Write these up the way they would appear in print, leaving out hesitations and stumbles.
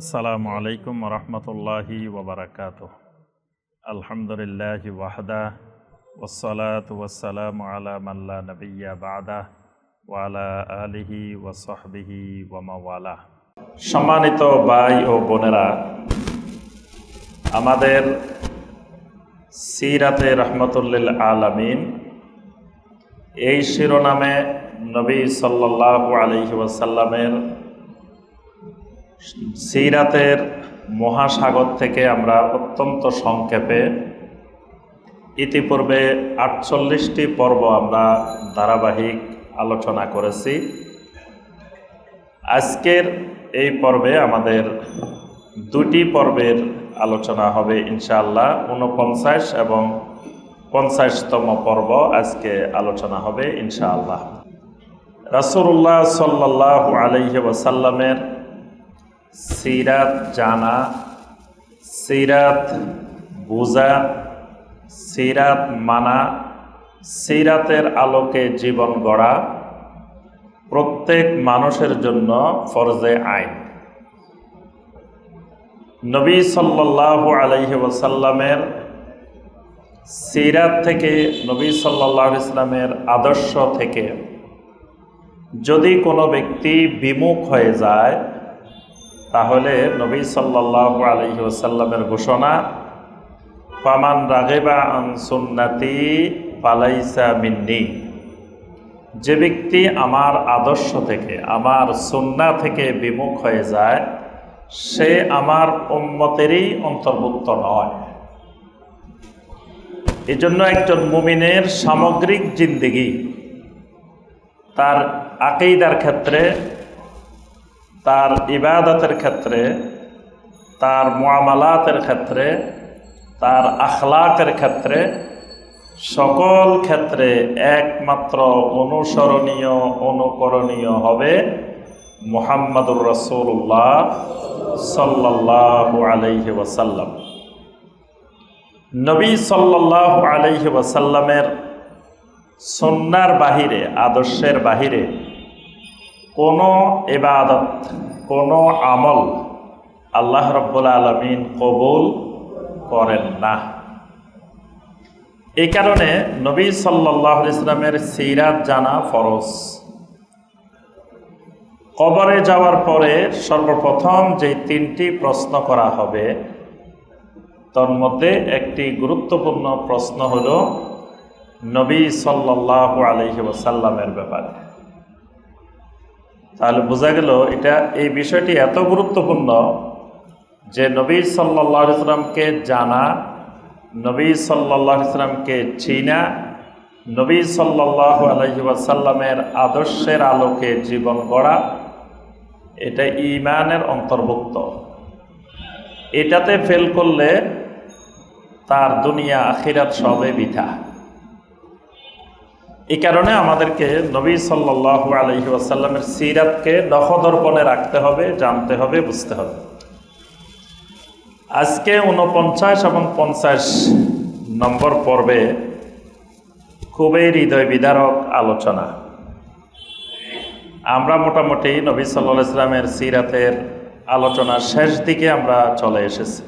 আসসালামু আলাইকুম রহমতুল্লাহি ওবরাকাতুহ। আলহামদুলিল্লাহি ওয়াহদা ওয়াসসালাতু ওয়াসসালামু আলা মান লা নাবিয়্যা বা'দা ওয়া আলা আলিহি ওয়া সাহবিহি ওয়া মাওয়ালা। সম্মানিত ভাই ও বোনেরা, আমাদের সিরাতে রাহমাতুল আলামিন এই শিরোনামে নবী সাল্লাল্লাহু আলাইহি ওয়াসাল্লামের সিরাতের মহাসাগর থেকে আমরা অত্যন্ত সংক্ষেপে ইতিপূর্বে ৪৮টি পর্ব আমরা ধারাবাহিক আলোচনা করেছি। আজকের এই পর্বে আমাদের দুটি পর্বের আলোচনা হবে ইনশাআল্লাহ। ৪৯ এবং ৫০তম পর্ব আজকে আলোচনা হবে ইনশাআল্লাহ। রাসূলুল্লাহ সাল্লাল্লাহু আলাইহি ওয়াসাল্লামের সিরাত জানা, সিরাত বোঝা, সিরাত মানা, সিরাতের আলোকে জীবন গড়া প্রত্যেক মানুষের জন্য ফরজে আইন। নবী সাল্লাল্লাহু আলাইহি ওয়াসাল্লামের সিরাত থেকে, নবী সাল্লাল্লাহু আলাইহি ওয়াসাল্লামের আদর্শ থেকে যদি কোনো ব্যক্তি বিমুখ হয়ে যায়, তাহলে নবী সাল্লাল্লাহু আলাইহি ওয়াসাল্লামের ঘোষণা, ফামান রাগিবা আন সুন্নতি ফালাইসা মিন্নি, যে ব্যক্তি আমার আদর্শ থেকে, আমার সুন্নাহ থেকে বিমুখ হয়ে যায়, সে আমার উম্মতেরই অন্তর্ভুক্ত নয়। এই জন্য একজন মুমিনের সামগ্রিক জিন্দেগি, তার আকীদার ক্ষেত্রে, তার ইবাদতের ক্ষেত্রে, তার মুআমালাতের ক্ষেত্রে, তার আখলাকের ক্ষেত্রে, সকল ক্ষেত্রে একমাত্র অনুসরণীয়, অনুকরণীয় হবে মুহাম্মাদুর রাসূলুল্লাহ সাল্লাল্লাহু আলাইহি ওয়াসাল্লাম। নবী সাল্লাল্লাহু আলাইহি ওয়াসাল্লামের সুন্নাহর বাহিরে, আদর্শের বাহিরে কোনো ইবাদত, কোনো আমল আল্লাহ রাব্বুল আলামিন কবুল করেন না। এই কারণে নবী সাল্লাল্লাহু আলাইহি ওয়াসাল্লামের সিরাত জানা ফরজ। কবরে যাওয়ার পরে সর্বপ্রথম যে 3টি প্রশ্ন করা হবে, তার মধ্যে একটি গুরুত্বপূর্ণ প্রশ্ন হলো নবী সাল্লাল্লাহু আলাইহি ওয়াসাল্লামের ব্যাপারে। তাহলে বোঝা গেল এই বিষয়টি এত গুরুত্বপূর্ণ যে নবী সাল্লাল্লাহু আলাইহি ওয়াসাল্লামকে জানা, নবী সাল্লাল্লাহু আলাইহি ওয়াসাল্লামকে চিনা, নবী সাল্লাল্লাহু আলাইহি ওয়াসাল্লামের আদর্শের আলোকে জীবন গড়া, এটা ঈমানের অন্তর্ভুক্ত। এটাতে ফেল করলে তার দুনিয়া আখিরাত সবে বৃথা। এই কারণে আমাদেরকে নবী সাল্লাল্লাহু আলাইহি ওয়াসাল্লামের সিরাতকে নখদর্পণে রাখতে হবে, জানতে হবে, বুঝতে হবে। আজকে ৪৯ এবং ৫০ নম্বর পর্বে খুবই হৃদয় বিদারক আলোচনা। আমরা মোটামুটি নবী সাল্লাল্লাহু আলাইহি ওয়াসাল্লামের সিরাতের আলোচনার শেষ দিকে আমরা চলে এসেছি।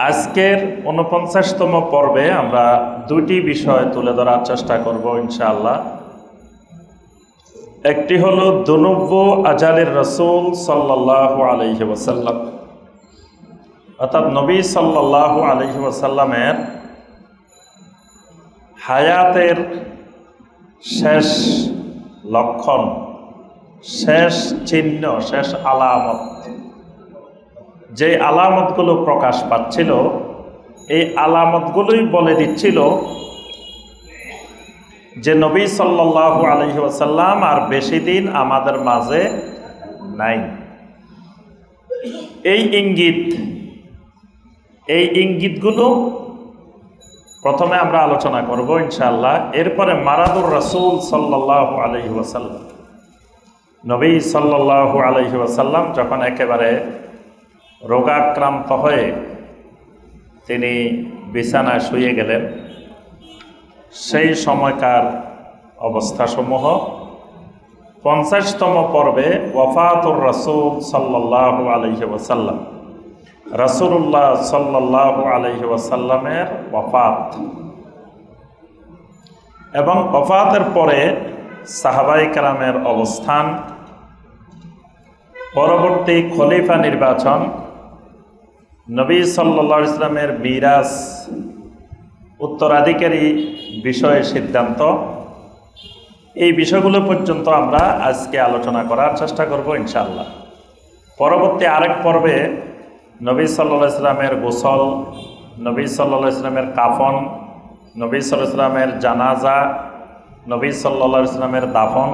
আজকের ৪৯তম পর্বে আমরা দুটি বিষয় তুলে ধরার চেষ্টা করব ইনশাআল্লাহ। একটি হলো দুনুব্ব আজালের রাসূল সাল্লাল্লাহু আলাইহি ওয়াসাল্লাম, অর্থাৎ নবী সাল্লাল্লাহু আলাইহি ওয়াসাল্লামের হায়াতের শেষ লক্ষণ, শেষ চিহ্ন, শেষ আলামত, যে আলামতগুলো প্রকাশ পাচ্ছিল, এই আলামতগুলোই বলে দিচ্ছিল যে নবী সাল্লাল্লাহু আলাইহি ওয়াসাল্লাম আর বেশি দিন আমাদের মাঝে নাই। এই ইঙ্গিতগুলো প্রথমে আমরা আলোচনা করব ইনশাআল্লাহ। এরপরে মারাদুর রাসূল সাল্লাল্লাহু আলাইহি ওয়াসাল্লাম, নবী সাল্লাল্লাহু আলাইহি ওয়াসাল্লাম যখন একেবারে রোগাক্রান্ত হয়ে তিনি বিছানায় শুয়ে গেলেন, সেই সময়কার অবস্থাসমূহ 50তম পর্বে ওয়াফাতুর রাসূল সাল্লাল্লাহু আলাইহি ওয়াসাল্লাম, রাসূলুল্লাহ সাল্লাল্লাহু আলাইহি ওয়াসাল্লামের ওয়াফাত এবং ওয়াফাতের পরে সাহাবায়ে কেরামের অবস্থান, পরবর্তী খলিফা নির্বাচন, নবী সাল্লাল্লাহু আলাইহি ওয়াসাল্লামের মিরাস, উত্তরাধিকারী বিষয়ে সিদ্ধান্ত, এই বিষয়গুলো পর্যন্ত আমরা আজকে আলোচনা করার চেষ্টা করব ইনশাআল্লাহ। পরবর্তী আরেক পর্বে নবী সাল্লাল্লাহু আলাইহি ওয়াসাল্লামের গোসল, নবী সাল্লাল্লাহু আলাইহি ওয়াসাল্লামের কাফন, নবী সাল্লাল্লাহু আলাইহি ওয়াসাল্লামের জানাজা, নবী সাল্লাল্লাহু আলাইহি ওয়াসাল্লামের দাফন,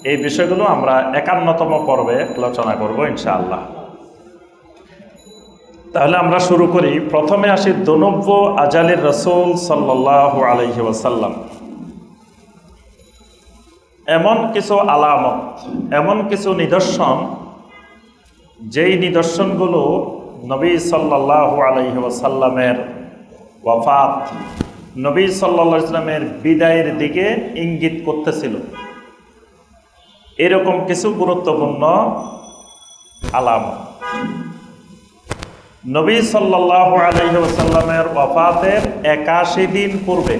এই বিষয়গুলো আমরা 51তম পর্বে আলোচনা করব ইনশাআল্লাহ। তাহলে আমরা শুরু করি। প্রথমে আসি দুনব্য আজালির রাসূল সাল্লাল্লাহু আলাইহি ওয়াসাল্লাম। এমন কিছু আলামত, এমন কিছু নিদর্শন, যেই নিদর্শনগুলো নবী সাল্লাল্লাহু আলাইহি ওয়াসাল্লামের ওয়াফাত, নবী সাল্লাল্লাহু আলাইহি ওয়াসাল্লামের বিদায়ের দিকে ইঙ্গিত করতেছিল। এরকম কিছু গুরুত্বপূর্ণ আলামত। নবী সাল্লাল্লাহু আলাইহি ওয়াসাল্লামের ওয়াফাতের 81 দিন পূর্বে,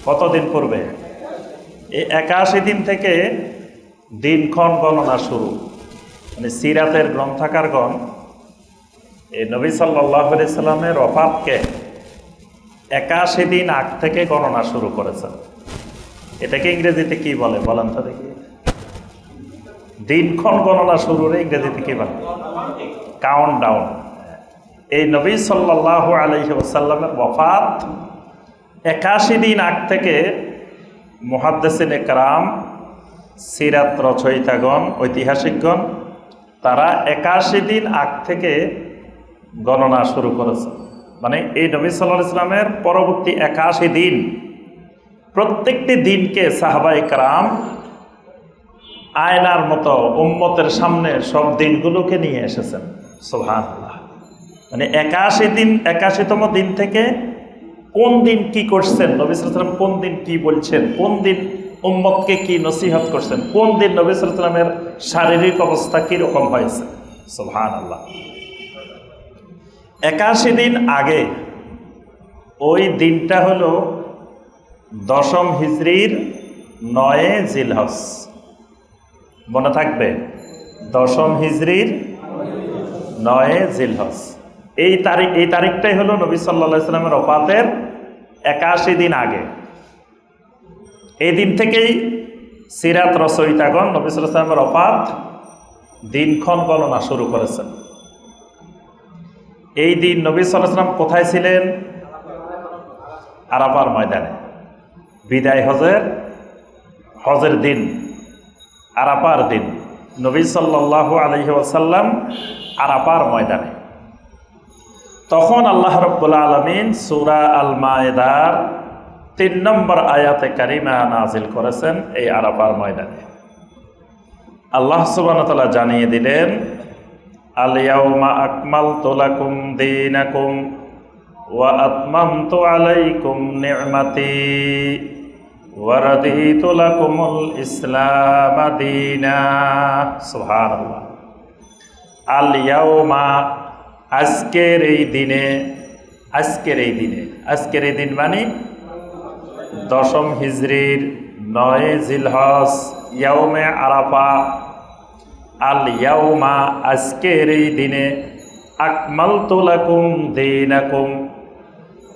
কতদিন পূর্বে? এই 81 দিন থেকে দিনক্ষণ গণনা শুরু। মানে সিরাতের গ্রন্থাকারগণ এই নবী সাল্লাল্লাহু আলাইহি ওয়াসাল্লামের ওয়াফাতকে 81 দিন আগ থেকে গণনা শুরু করেছেন। এটাকে ইংরেজিতে কি বলে বলেন তো দেখি? দিনক্ষণ গণনা শুরুর ইংরেজিতে কি বলে? Count down. এই নবী সাল্লাল্লাহু আলাইহি ওয়াসাল্লামের ওয়াফাত 81 দিন আগ থেকে মুহাদ্দিসিনে কেরাম, সিরাত রচয়িতাগণ, ঐতিহাসিকগণ, তারা 81 দিন আগ থেকে গণনা শুরু করেছে। মানে এই নবী সাল্লাল্লাহু আলাইহি ওয়াসাল্লামের পরবর্তী 81 দিন, প্রত্যেকটি দিনকে সাহাবায়ে কেরাম আয়নার মতো উম্মতের সামনে সব দিনগুলোকে নিয়ে এসেছেন। সুবহানাল্লাহ। মানে 81 দিন, 81তম দিন থেকে কোন দিন কি করছেন নবী সাল্লাল্লাহু আলাইহি ওয়াসাল্লাম, কোন দিন কি বলছেন, কোন দিন উম্মতকে কি নসিহত করছেন, কোন দিন নবী সাল্লাল্লাহু আলাইহি ওয়াসাল্লামের শারীরিক অবস্থা কীরকম হয়েছে। সুবহানাল্লাহ। 81 দিন আগে, ওই দিনটা হলো 10ম হিজরির 9 জিলহজ। মনে থাকবে, 10ম হিজরির 9 জিলহজ। এই তারিখটাই হলো নবী সাল্লাল্লাহু আলাইহি ওয়াসাল্লামের ওফাতের 81 দিন আগে। এই দিন থেকেই সিরাত রচয়িতাগণ নবী সাল্লাল্লাহু আলাইহি ওয়াসাল্লামের ওফাত দিনক্ষণ গণনা শুরু করেছেন। এই দিন নবী সাল্লাল্লাহু আলাইহি ওয়াসাল্লাম কোথায় ছিলেন? আরাফার ময়দানে। বিদায় হজের দিন, আরাফার দিন নবী সাল্লাল্লাহু আলাইহি ওয়াসাল্লাম আরাফার ময়দানে। তখন আল্লাহ রাব্বুল আলামিন সূরা আল মায়েদার 3 নম্বর আয়াতে কারিমা নাজিল করেছেন এই আরাফার ময়দানে। আল্লাহ সুবহানাহু ওয়া তাআলা জানিয়ে দিলেন, আল ইয়াউমা আকমালতু লাকুম দীনাকুম ওয়া আতমামতু আলাইকুম নি'মাতি ওয়া রাদিতু লাকুমুল ইসলাম দীনা। সুবহানাল্লাহ। আল ইয়াউমা, আজকের এই দিনে, আজকের এই দিন মানে 10ম হিজরির 9 জিলহজ, ইয়াউমে আরাফা। আল ইয়াউমা, আজকের এই দিনে, আকমালতু লাকুম দীনাকুম,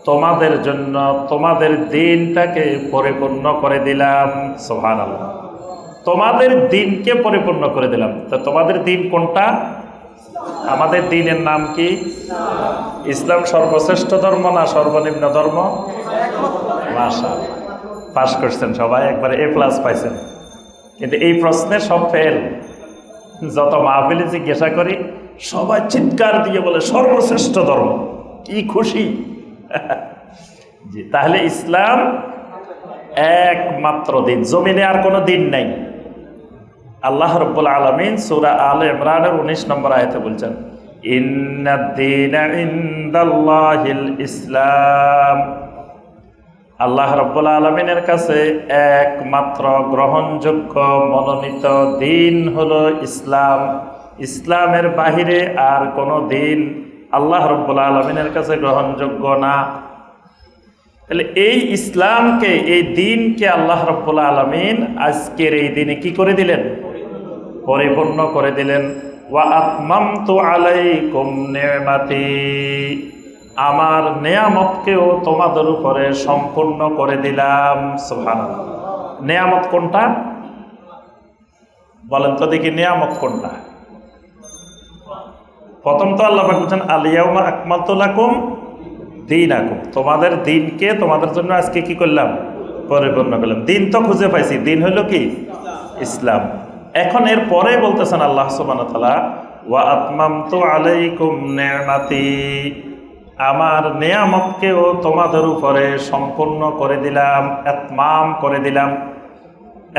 তোমাদের জন্য তোমাদের দিনটাকে পরিপূর্ণ করে দিলাম। সুবহানাল্লাহ। তোমাদের দিনকে পরিপূর্ণ করে দিলাম। তো তোমাদের দিন কোনটা? আমাদের দিনের নাম কি? ইসলাম সর্বশ্রেষ্ঠ ধর্ম না সর্বনিম্ন ধর্ম? মাশাআল্লাহ, পাস করছেন সবাই, একবারে A+ পাইছেন। কিন্তু এই প্রশ্নে সব ফেল। যত মাহফিলে জিজ্ঞাসা করি সবাই চিৎকার দিয়ে বলে সর্বশ্রেষ্ঠ ধর্ম। কি খুশি! জি, তাহলে ইসলাম একমাত্র দিন, জমিনে আর কোনো দিন নাই। আল্লাহ রাব্বুল আলামিন সূরা আলে ইমরানের 19 নম্বর আয়াতে বলছেন, ইন্নাদ দীনা ইনদাল্লাহিল ইসলাম। আল্লাহ রাব্বুল আলামিনের কাছে একমাত্র গ্রহণযোগ্য মনোনীত দিন হলো ইসলাম। ইসলামের বাহিরে আর কোনো দিন আল্লাহ রাব্বুল আলামিনের কাছে গ্রহণযোগ্য না। তাহলে এই ইসলামকে, এই দিনকে আল্লাহ রাব্বুল আলামিন আজকের এই দিনে কি করে দিলেন? পরিপূর্ণ করে দিলেন। ওয়া আতমামতু আলাইকুম নি'মাতি, আমার নেয়ামতকেও তোমাদের উপরে সম্পূর্ণ করে দিলাম। সুবহানাল্লাহ। নেয়ামত কোনটা বলেন তো দেখি, নেয়ামত কোনটা? প্রথম তো আল্লাহ পাক বলেছেন আল ইয়াউমা আকমালতু লাকুম দীনাকুম, তোমাদের দিনকে তোমাদের জন্য আজকে কি করলাম? পরিপূর্ণ করলাম। দিন তো খুঁজে পাইছি, দিন হলো কি? ইসলাম। এখন এর পরে বলতেছেন আল্লাহ সুবহানাহু ওয়া তাআলা ওয়া আতমামতু আলাইকুম নি'মাতি, আমার নেয়ামতকেও তোমাদের উপরে সম্পূর্ণ করে দিলাম, ইতমাম করে দিলাম।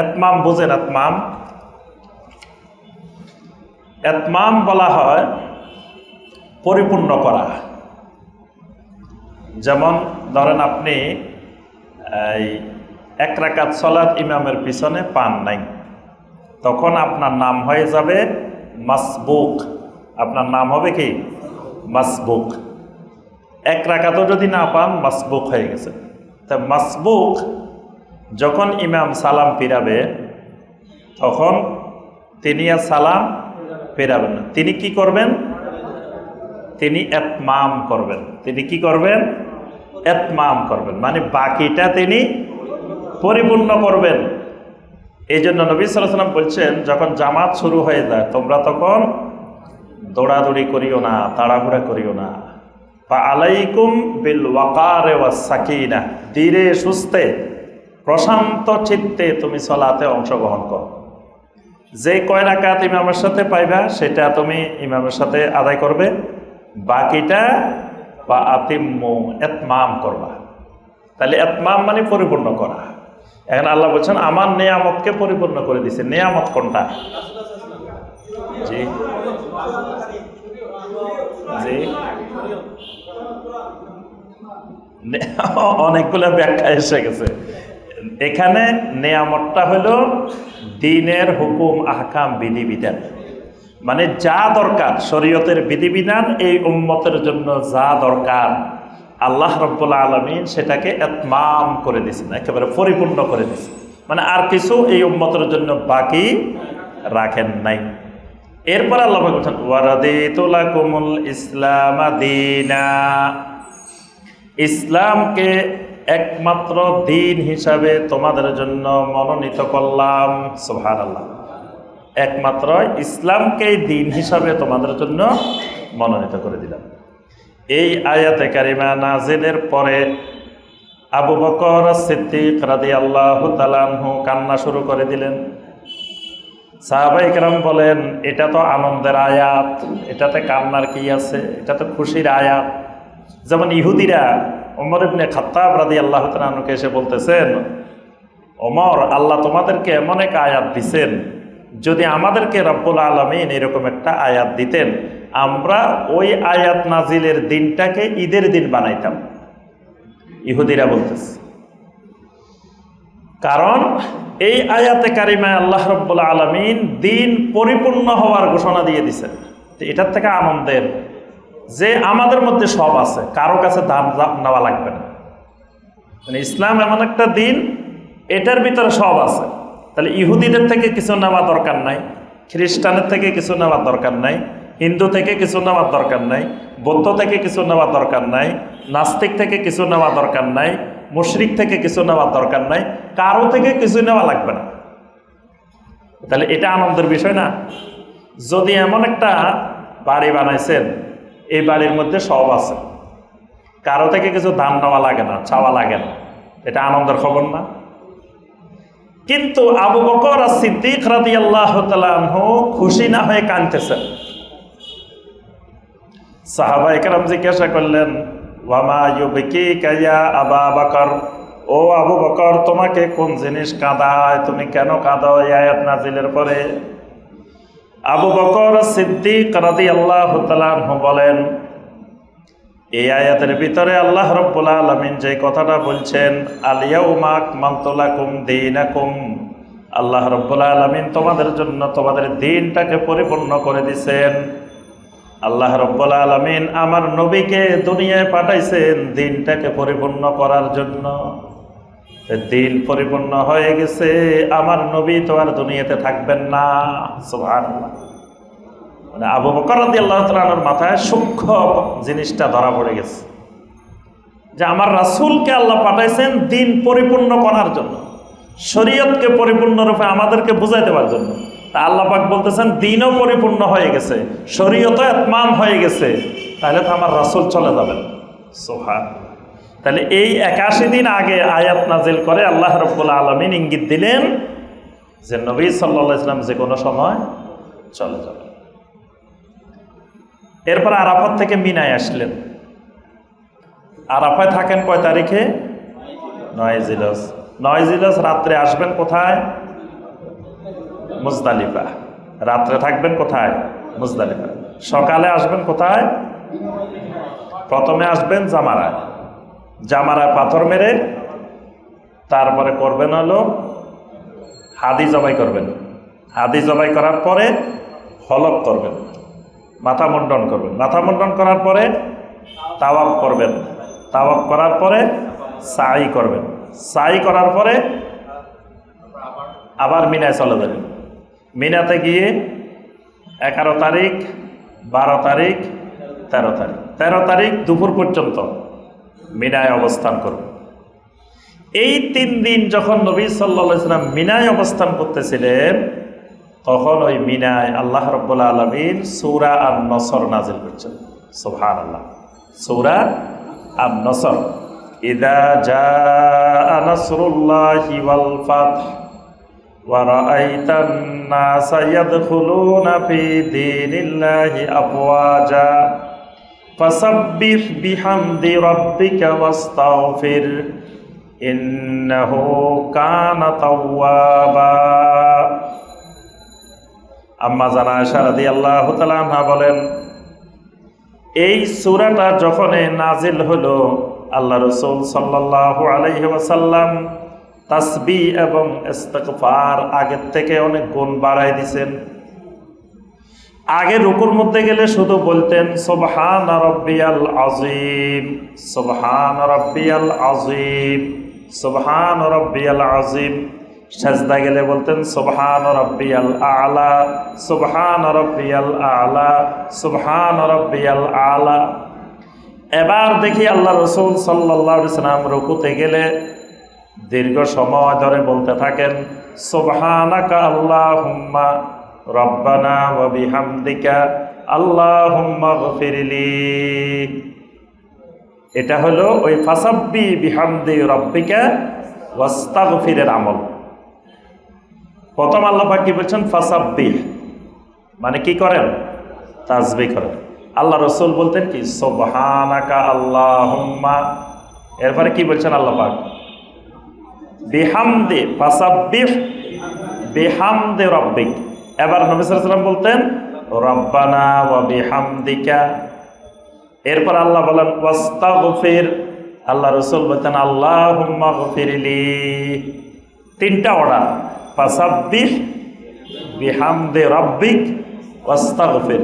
ইতমাম বুঝেন? ইতমাম, ইতমাম বলা হয় পরিপূর্ণ করা। যেমন ধরেন আপনি এই 1 রাকাত সালাত ইমামের পিছনে পান নাই, তখন আপনার নাম হয়ে যাবে মাসবুক। আপনার নাম হবে কি? মাসবুক। 1 রাকাতও যদি না পান, মাসবুক হয়ে গেছে। তা মাসবুক যখন ইমাম সালাম ফিরাবে, তখন তিনি আর সালাম ফেরাবেন না। তিনি কি করবেন? তিনি ইতমাম করবেন। তিনি কি করবেন? ইতমাম করবেন, মানে বাকিটা তিনি পরিপূর্ণ করবেন। এই জন্য নবী সাল্লাল্লাহু আলাইহি ওয়াসাল্লাম বলছেন, যখন জামাত শুরু হয়ে যায় তোমরা তখন দৌড়াদৌড়ি করিও না, তাড়াহুড়া করিও না। ফা আলাইকুম বিল ওয়াকার ওয়াস সাকিনাহ, ধীরে সুস্থে প্রশান্ত চিত্তে তুমি সালাতে অংশগ্রহণ করো। যে কয় রাকাত ইমামের সাথে পাইবা সেটা তুমি ইমামের সাথে আদায় করবে, বাকিটা বা আতিম্মু ইতমাম করবা। তাহলে ইতমাম মানে পরিপূর্ণ করা। এখন আল্লাহ বলছেন আমার নেয়ামতকে পরিপূর্ণ করে দিয়েছে। নেয়ামত কোনটা? জি জি, অনেকগুলো ব্যাখ্যা এসে গেছে। এখানে নেয়ামতটা হলো দ্বীনের হুকুম, আহকাম, বিধিবিধান, মানে যা দরকার শরীয়তের বিধিবিধান এই উম্মতের জন্য যা দরকার আল্লাহ রাব্বুল আলামিন সেটাকে ইতমাম করে দিয়েছেন, একেবারে পরিপূর্ণ করে দিয়েছেন। মানে আর কিছু এই উম্মতের জন্য বাকি রাখেন নাই। এরপর আল্লাহ বলছেন ওয়ারাদিতু লাকুমুল ইসলাম দীনা, ইসলামকে একমাত্র দিন হিসাবে তোমাদের জন্য মনোনীত করলাম। সুবহানাল্লাহ। একমাত্র ইসলামকে দিন হিসাবে তোমাদের জন্য মনোনীত করে দিলাম। এই আয়াতে কারিমা নাজিলের পরে আবু বকর সিদ্দিক রাদিয়াল্লাহু তাআলা আনহু কান্না শুরু করে দিলেন। সাহাবায়ে কেরাম বলেন, এটা তো আনন্দের আয়াত, এটাতে কান্নার কি আছে? এটা তো খুশির আয়াত। যেমন ইহুদিরা ওমর ইবনে খাত্তাব রাদিয়াল্লাহু তাআলা আনহুকে এসে বলতেছেন, ওমর, আল্লাহ তোমাদেরকে এমন এক আয়াত দিছেন, যদি আমাদেরকে রব্বুল আলামিন এরকম একটা আয়াত দিতেন, আমরা ওই আয়াত নাজিলের দিনটাকে ঈদের দিন বানাইতাম। ইহুদিরা বলতেছে, কারণ এই আয়াতে কারিমায় আল্লাহ রব্বুল আলামিন দিন পরিপূর্ণ হওয়ার ঘোষণা দিয়ে দিছেন। এটার থেকে আনন্দের যে আমাদের মধ্যে সব আছে, কারো কাছে দাম নেওয়া লাগবে না। মানে ইসলাম এমন একটা দিন, এটার ভিতরে সব আছে। তাহলে ইহুদিদের থেকে কিছু নেওয়া দরকার নাই, খ্রিস্টানের থেকে কিছু নেওয়ার দরকার নাই, হিন্দু থেকে কিছু নেওয়ার দরকার নাই, বৌদ্ধ থেকে কিছু নেওয়ার দরকার নাই, নাস্তিক থেকে কিছু নেওয়া দরকার নাই, মুশরিক থেকে কিছু নেওয়ার দরকার নাই, কারো থেকে কিছু নেওয়া লাগবে না। তাহলে এটা আনন্দের বিষয় না? যদি এমন একটা বাড়ি বানাইছেন, এই বাড়ির মধ্যে সব আছে, কারো থেকে কিছু দান নেওয়া লাগে না, চাওয়া লাগে না, এটা আনন্দের খবর না? কিন্তু আবু বকর সিদ্দিক রাদিয়াল্লাহু তাআলা আনহু খুশি না হয়ে কাঁদতেছেন। সাহাবায়ে কেরাম জিজ্ঞাসা করলেন, ওয়ামা ইউবকিকা ইয়া আবা বকর, ও আবু বকর, তোমাকে কোন জিনিস কাঁদায়? তুমি কেন কাঁদো এই আয়াত নাজিলের পরে? আবু বকর সিদ্দিক রাদিয়াল্লাহু তাআলা আনহু বলেন, এই আয়াতের ভিতরে আল্লাহ রাব্বুল আলামিন যে কথাটা বলছেন, আল ইয়াউমা আকমালতু লাকুম দীনাকুম, আল্লাহ রাব্বুল আলামিন তোমাদের জন্য তোমাদের দিনটাকে পরিপূর্ণ করে দিয়েছেন। আল্লাহ রাব্বুল আলামিন আমার নবীকে দুনিয়ায় পাঠাইছেন দিনটাকে পরিপূর্ণ করার জন্য। দিন পরিপূর্ণ হয়ে গেছে, আমার নবী তো আর দুনিয়াতে থাকবেন না। সুবহানাল্লাহ। মানে আবু বকর রাদিয়াল্লাহু তাআলার মাথায় সূক্ষ্ম জিনিসটা ধরা পড়ে গেছে যে আমার রাসূলকে আল্লাহ পাঠাইছেন দিন পরিপূর্ণ করার জন্য, শরীয়তকে পরিপূর্ণরূপে আমাদেরকে বুঝাই দেওয়ার জন্য। তা আল্লাহ পাক বলতেছেন দিনও পরিপূর্ণ হয়ে গেছে, শরীয়তও ইতমাম হয়ে গেছে, তাহলে তো আমার রাসূল চলে যাবেন। সুবহানাল্লাহ। তাহলে এই ৮১ দিন আগে আয়াত নাজিল করে আল্লাহ রাব্বুল আলামিন ইঙ্গিত দিলেন যে নবী সাল্লাল্লাহু আলাইহি ওয়াসাল্লাম যে কোনো সময় চলে যাবেন। এরপর আরাফাত থেকে মিনায় আসলেন। আরাফায় থাকেন কয় তারিখে? ৯ জিলহজ। ৯ জিলহজ রাত্রে আসবেন কোথায়? মুজদালিফা। রাত্রে থাকবেন কোথায়? মুজদালিফা। সকালে আসবেন কোথায়? প্রথমে আসবেন জামারায়। জামারায় পাথর মেরে তারপরে করবেন হলো হাদি জবাই করবেন। হাদি জবাই করার পরে হলক করবেন, মাথা মুন্ডন করবেন। মাথা মুন্ডন করার পরে তাওয়াফ করবেন। তাওয়াফ করার পরে সাই করবেন। সাই করার পরে আবার মিনায় চলে যাবেন। মিনাতে গিয়ে 11 তারিখ, 12 তারিখ, 13 তারিখ, 13 তারিখ দুপুর পর্যন্ত মিনায় অবস্থান করবেন। এই ৩ দিন যখন নবী সাল্লাল্লাহু আলাইহি ওয়াসাল্লাম মিনায় অবস্থান করতেছিলেন, তখন ওই মিনায় আল্লাহ রাব্বুল আলামিন সূরা আন-নসর নাজিল করছেন। সুবহানাল্লাহ। সূরা আন-নসর, ইযা জাআ নাসরুল্লাহি ওয়াল ফাth ওয়া রাআইতান নাসা ইয়াদখুলুনা ফি দীনিল্লাহি আফওয়াজা ফাসাব্বিহ বিহামদি রাব্বিকা ওয়াস্তাগফির ইন্নাহু কানা তাওয়াবা। আম্মা জানা আয়েশা রাদিয়াল্লাহু তাআলা আনহা বলেন, এই সূরাটা যখন নাজিল হলো, আল্লাহ রাসূল সাল্লাল্লাহু আলাইহি ওয়াসাল্লাম তাসবিহ এবং ইস্তিগফার আগের থেকে অনেক গুণ বাড়ায় দিয়েছেন। আগে রুকুর মধ্যে গেলে শুধু বলতেন সুবহান রাব্বিয়াল আযীম, সুবহান রাব্বিয়াল আযীম, সুবহান রাব্বিয়াল আযীম। সাজদা গেলে বলতেন সুবহান রাব্বিয়াল আ'লা, সুবহান রাব্বিয়াল আ'লা, সুবহান রাব্বিয়াল আ'লা। এবার দেখি আল্লাহ রাসূল সাল্লাল্লাহু আলাইহি ওয়াসাল্লাম রুকুতে গেলে দীর্ঘ সময় ধরে বলতে থাকেন সুবহানাকা আল্লাহুম্মা রব্বানা ওয়া বিহামদিকা আল্লাহুম্মা গফিরলি। এটা হলো ওই ফাসাব্বি বিহামদি রাব্বিকা ওয়াস্তাগফিরের আমল। প্রথম আল্লাহ পাক কি বলছেন? ফাসাব্বিহ, মানে কি করেন? তাসবিহ করেন। আল্লাহ রাসূল বলতেন কি? সুবহানাকা আল্লাহুম্মা। এরপরে কি বলছেন আল্লাহ পাক? বিহামদি, ফাসাব্বিহ বিহামদি রাব্বিক। এবার নবী সাল্লাল্লাহু আলাইহি ওয়াসাল্লাম বলতেন রব্বানা ওয়া বিহামদিকা। এরপর আল্লাহ বলেন ওয়াস্তাগফির। আল্লাহ রাসূল বলতেন আল্লাহুম্মা গফিরলি। 3টা অর্ডার, ফাসাব্বিহ বিহামদি রাব্বিক ওয়াস্তাগফির।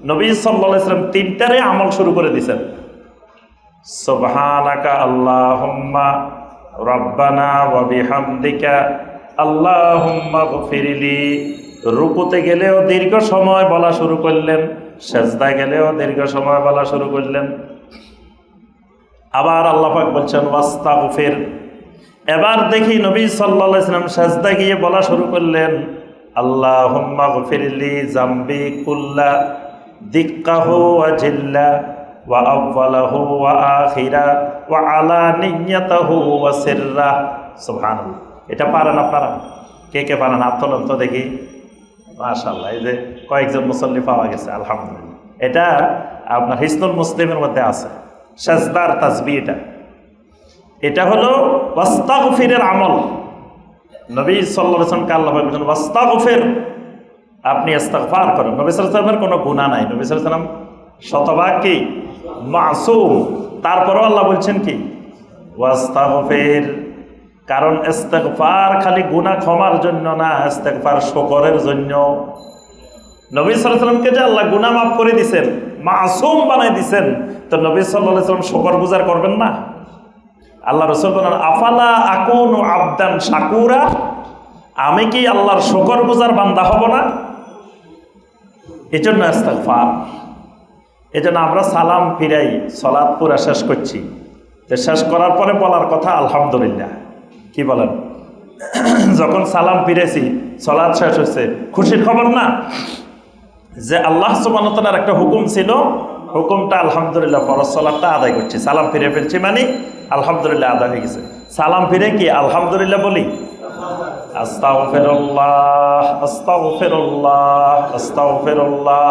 নবী সাল্লাল্লাহু আলাইহি ওয়াসাল্লাম 3টারে আমল শুরু করে দিয়েছেন। সুবহানাকা আল্লাহুম্মা রব্বানা ওয়া বিহামদিকা আল্লাহুম্মা গফিরলি। রুকুতে গেলেও দীর্ঘ সময় বলা শুরু করলেন, সেজদা গেলেও দীর্ঘ সময় বলা শুরু করলেন। আবার আল্লাহ পাক বলছেন ওয়াস্তাগফির। এবার দেখি নবী সাল্লাল্লাহু আলাইহি ওয়াসাল্লাম সেজদা গিয়ে বলা শুরু করলেন আল্লাহুম্মা গফিরলি জামবি কুল্লা দিক্কাহু ওয়া জিল্লা ওয়া আউয়ালাহু ওয়া আখিরা ওয়া আলানিয়াতাহু ওয়া সিররা। সুবহানাল্লাহ। এটা পারেন আপনারা? কে কে পারেন? হাত তোলেন তো দেখি। মাশাআল্লাহ, এই যে কয়েকজন মুসল্লি পাওয়া গেছে, আলহামদুলিল্লাহ। এটা আপনার হিসনুল মুসলিমের মধ্যে আছে, সাজদার তাসবিহ। এটা হলো ওয়াস্তাগফিরের আমল। নবী সাল্লাল্লাহু আলাইহি ওয়াসাল্লামকে আল্লাহ বলেন ওয়াস্তাগফির, আপনি ইস্তিগফার করেন। নবী সাল্লাল্লাহু আলাইহি ওয়াসাল্লামের কোনো গুনাহ নাই। নবী সাল্লাল্লাহু আলাইহি ওয়াসাল্লাম শতভাগ কি মাসুম। তারপরও আল্লাহ বলছেন কি ওয়াস্তাগফির, কারণ ইস্তেগফার খালি গুনাহ ক্ষমার জন্য না, ইস্তেগফার শুকরের জন্য। নবী সাল্লাল্লাহু আলাইহি ওয়াসাল্লামকে যে আল্লাহ গুনাহ মাফ করে দিয়েছেন, মাসুম বানাই দিয়েছেন, তো নবী সাল্লাল্লাহু আলাইহি ওয়াসাল্লাম শুকর গুজার করবেন না? আল্লাহ রাসূল বলেন আফালা আকুনু আবদান শাকুরা, আমি কি আল্লাহর শুকর গুজার বান্দা হব না? এজন্য ইস্তেগফার। এজন্য আমরা সালাম ফিরাই সালাত পুরা শেষ করছি, যে শেষ করার পরে বলার কথা আলহামদুলিল্লাহ। কি বলেন? যখন সালাম ফিরেছি, সালাত শেষ হয়েছে, খুশির খবর না যে আল্লাহ সুবহানাহু ওয়া তাআলার একটা হুকুম ছিল, হুকুমটা আলহামদুলিল্লাহ ফরজ সালাতটা আদায় করছি, সালাম ফিরে ফেলছি মানে আলহামদুলিল্লাহ আদায় হয়ে গেছে। সালাম ফিরে কি আলহামদুলিল্লাহ বলি? আস্তাগফিরুল্লাহ আস্তাগফিরুল্লাহ আস্তাগফিরুল্লাহ।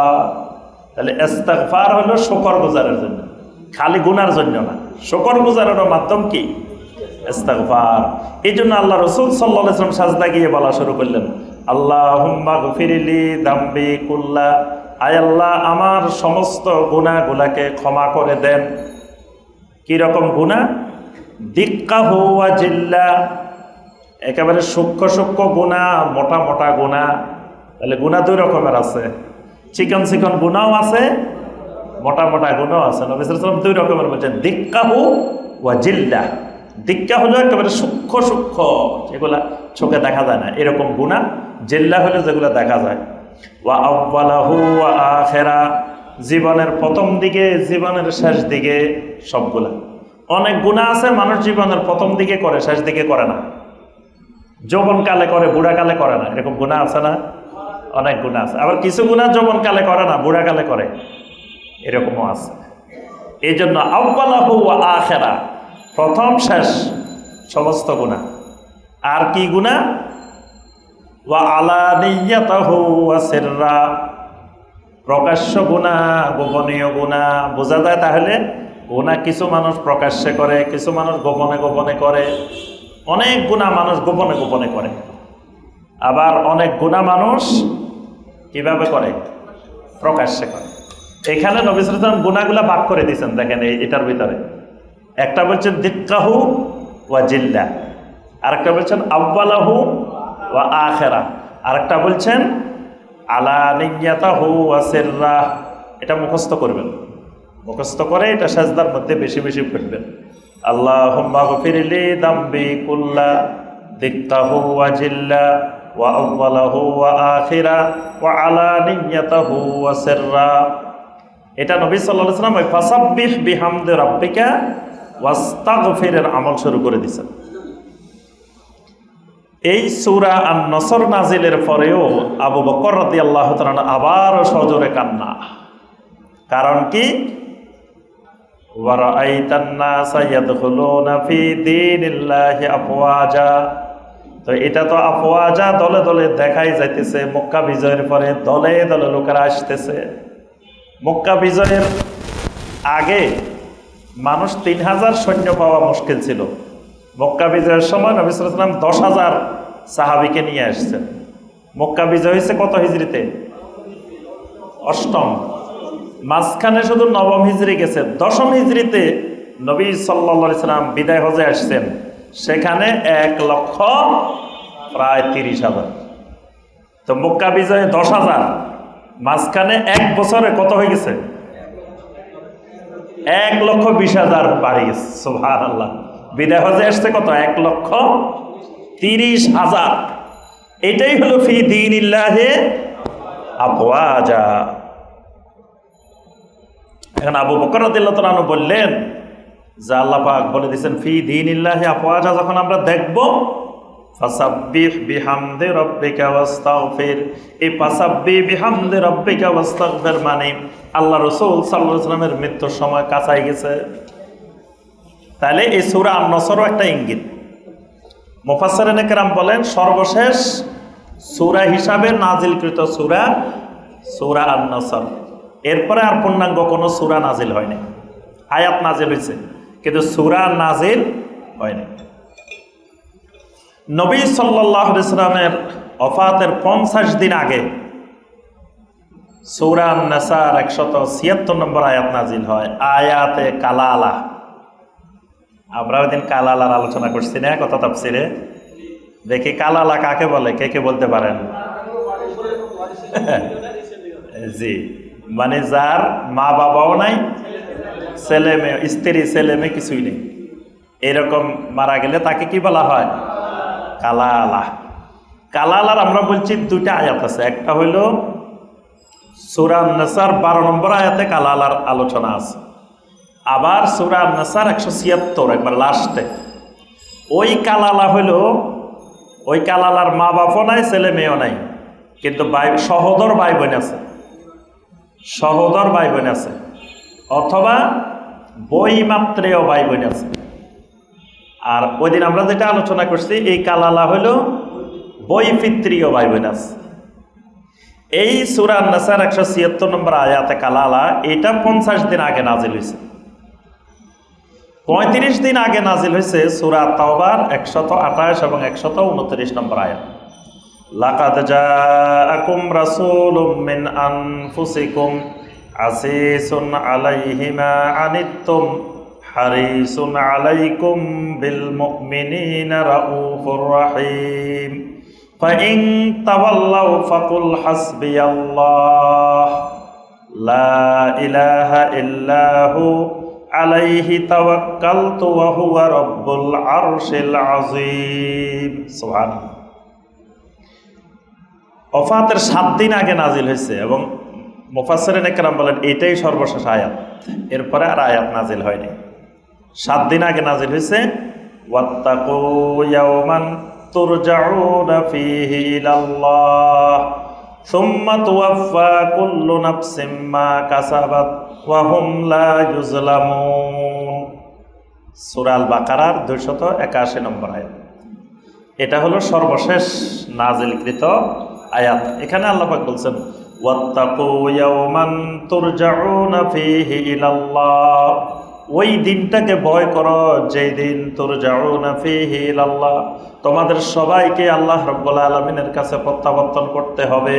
তাহলে ইস্তেগফার হলো শুকর গুজারের জন্য, খালি গুনার জন্য না। শুকর গুজারের মাধ্যম কি? ইস্তেগফার। এই জন্য আল্লাহ রাসূল সাল্লাল্লাহু আলাইহি ওয়াসাল্লাম সাজদা গিয়ে বলা শুরু করলেন, আল্লাহুম্মা গফিরলি দাম্বি কুল্লা, আয় আল্লাহ আমার সমস্ত গুনাহগুলাকে ক্ষমা করে দেন। কি রকম গুনাহ? দিক্কাহু ওয়া জিল্লা, একেবারে সূক্ষ্ম সূক্ষ্ম গুনাহ, মোটা মোটা গুনাহ। তাহলে গুনাহ দুই রকমের আছে, চিকন চিকন গুনাহও আছে, মোটা মোটা গুনাহও আছে। নবী সাল্লাল্লাহু আলাইহি ওয়াসাল্লাম দুই রকমের বলছেন, দিক্কাহু ওয়া জিল্লা। দিক্কা হলো একেবারে সূক্ষ্ম সূক্ষ্ম, যেগুলা চোখে দেখা যায় না, এরকম গুনাহ। জিল্লা হলো যেগুলো দেখা যায়। ওয়া আউয়ালাহু ওয়া আখিরা, জীবনের প্রথম দিকে জীবনের শেষ দিকে সবগুলা। অনেক গুনাহ আছে মানুষ জীবনের প্রথম দিকে করে, শেষ দিকে করে না। যৌবনকালে করে, বুড়াকালে করে না, এরকম গুনাহ আছে না? অনেক গুনাহ আছে। আবার কিছু গুনাহ যৌবনকালে করে না, বুড়াকালে করে, এরকমও আছে। এই জন্য আউয়ালাহু ওয়া আখিরা, প্রথম শেষ সমস্ত গুনাহ। আর কি গুনাহ? ওয়া আলানিয়াতাহু ওয়া সিররা, প্রকাশ্য গুনাহ, গোপনীয় গুনাহ। বোঝা যায় তাহলে গুনাহ কিছু মানুষ প্রকাশ্যে করে, কিছু মানুষ গোপনে গোপনে করে। অনেক গুনাহ মানুষ গোপনে গোপনে করে, আবার অনেক গুনাহ মানুষ কিভাবে করে? প্রকাশ্যে করে। এখানে নবী সাল্লাল্লাহু আলাইহি ওয়াসাল্লাম গুনাহগুলা ভাগ করে দিয়েছেন। দেখেন এটার ভিতরে একটা বলছেন দিক্কাহু ওয়া জিল্লা, আরেকটা বলছেন আউয়ালাহু ওয়া আখিরা, আরেকটা বলছেন আলানিয়াতাহু ওয়া সিররা। এটা মুখস্থ করবেন, মুখস্থ করে এটা সাজদার মধ্যে বেশি বেশি পড়বেন। আল্লাহুম্মা গফিরলি দাম্বি কুল্লা দিক্কাহু ওয়া জিল্লা ওয়া আউয়ালাহু ওয়া আখিরা ওয়া আলানিয়াতাহু ওয়া সিররা। এটা নবী সাল্লাল্লাহু আলাইহি ওয়াসাল্লাম ওই ফাসাব্বিহ বিহামদি রাব্বিকা ওয়াস্তাগফিরের আমল শুরু করে দিয়েছেন। এই সূরা আন-নসর নাজিলের পরেও আবু বকর রাদিয়াল্লাহু তাআলা আবার সজোরে কান্না। কারণ কি? ওয়া রাআইতান নাসা ইয়াদখুলুনা ফি দীনিল্লাহি আফওয়াজা। তো এটা তো আফওয়াজা, দলে দলে দেখাই যাইতেছে। মক্কা বিজয়ের পরে দলে দলে লোকেরা আসতেছে। মক্কা বিজয়ের আগে মানুষ ৩,০০০ সৈন্য পাওয়া মুশকিল ছিল। মক্কা বিজয়ের সময় নবী সাল্লাল্লাহু আলাইহি ওয়াসাল্লাম ১০,০০০ সাহাবীকে নিয়ে আসছেন। মক্কা বিজয় হয়েছে কত হিজরিতে? অষ্টম। মাঝখানে শুধু নবম হিজরি গেছে। দশম হিজরিতে নবী সাল্লাল্লাহু আলাইহি ওয়াসাল্লাম বিদায় হজে আসছেন, সেখানে ১,০০,০০০ প্রায় ৩০,০০০। তো মক্কা বিজয়ে ১০,০০০, মাঝখানে এক বছরে কত হয়ে গেছে? ১,২০,০০০ বাড়ি গেছে। সুবহানাল্লাহ। বিদায় হজে আসছে কত? ১,৩০,০০০। এটাই হলো ফি দীনিল্লাহি আফওয়াজা। এখন আবু বকর রাদিয়াল্লাহু তাআলা বললেন যে আল্লাহ পাক বলে দিয়েছেন ফি দীনিল্লাহি আফওয়াজা। যখন আমরা দেখব ফাসাব্বিহ বিহামদি রাব্বিকা ওয়াস্তাগফির, এই ফাসাব্বিহ বিহামদি রাব্বিকা ওয়াস্তাগফির মানে আল্লাহ রাসূল সাল্লাল্লাহু আলাইহি ওয়াসাল্লামের মৃত্যুর সময় কাছাই গেছে। তাহলে এই সূরা আন-নসরও একটা ইঙ্গিত। মুফাসসিরিনে কেরাম বলেন সর্বশেষ সূরা হিসাবে নাজিলকৃত সূরা সূরা আন-নসর। এরপরে আর পূর্ণাঙ্গ কোনো সূরা নাজিল হয়নি। আয়াত নাজিল হয়েছে কিন্তু সূরা নাজিল হয়নি। নবী সাল্লাল্লাহু আলাইহি ওয়াসাল্লামের ওফাতের 50 দিন আগে সূরা আন-নাসার 176 নম্বর আয়াত নাজিল হয়, আয়াতে কালালা। আমরা ওই দিন কালালার আলোচনা করছি না কত তাফসিরে। দেখি কালালা কাকে বলে, কে কে বলতে পারেন? জি, মানে যার মা বাবাও নাই, ছেলে মেয়ে, স্ত্রী ছেলে মেয়ে কিছুই নেই, এরকম মারা গেলে তাকে কি বলা হয়? কালালা। কালালার আমরা বলছি দুইটা আয়াত আছে। একটা হইল সূরা আন-নাসার 12 নম্বর আয়াতে কালালার আলোচনা আছে। আবার সূরা আন-নাসার 176 একবার লাস্টে ওই কালালা হইল, ওই কালালার মা বাপও নাই, ছেলে মেয়েও নাই, কিন্তু সহোদর ভাই বোন আছে, সহোদর ভাই বোন আছে, অথবা বইমাত্রেয় ভাই বোন আছে। আর ওই দিন আমরা যেটা আলোচনা করছি, এই কালালা হইল বৈপিত্রীয় ভাই বোন আছে। এই সূরা আন-নাসার 176 নম্বর আয়াতে কালালা, এটা 50 দিন আগে নাজিল হয়েছে। 35 দিন আগে নাজিল হয়েছে সূরা তাওবার 128 এবং 129 নম্বর আয়াত। লাকাদ জাআকুম রাসূলুম মিন আনফুসিকুম আসিসুন আলাইহি মা আনিত্তুম হারিসুন আলাইকুম বিল মুমিনিনা রাউফুর রহিম ফাইন তাওয়াল্লাউ ফাকুল হাসবিয়াল্লাহ লা ইলাহা ইল্লাহু আলাইহি তাওয়াক্কালতু ওয়া হুয়া রাব্বুল আরশিল আযীম। সুবহানাল্লাহ। ওফাতের 7 দিন আগে নাজিল হয়েছে এবং মুফাসসিরিন একরাম বলেন এটাই সর্বশেষ আয়াত, এরপরে আর আয়াত নাজিল হয়নি। 7 দিন আগে নাজিল হয়েছে ওয়াত্তাকু ইয়াওমান তুরজাউনা ফীহি ইলাল্লাহ সুম্মা তুওয়াফফা কুল্লু নাফসিম মা কাসাবাত ওয়া হুম লা ইউজলামুন। সূরা আল বাকারার 281 নম্বর আয়াত। এটা হলো সর্বশেষ নাজিলকৃত আয়াত। এখানে আল্লাহ পাক বলছেন ওয়াত্তাকু ইয়াওমান তুরজাউনা ফীহি ইলাল্লাহ, ওই দিনটাকে ভয় করো যেই দিন তুরজাউনা ফীহি ইলাল্লাহ, তোমাদের সবাইকে আল্লাহ রাব্বুল আলামিনের কাছে প্রত্যাবর্তন করতে হবে।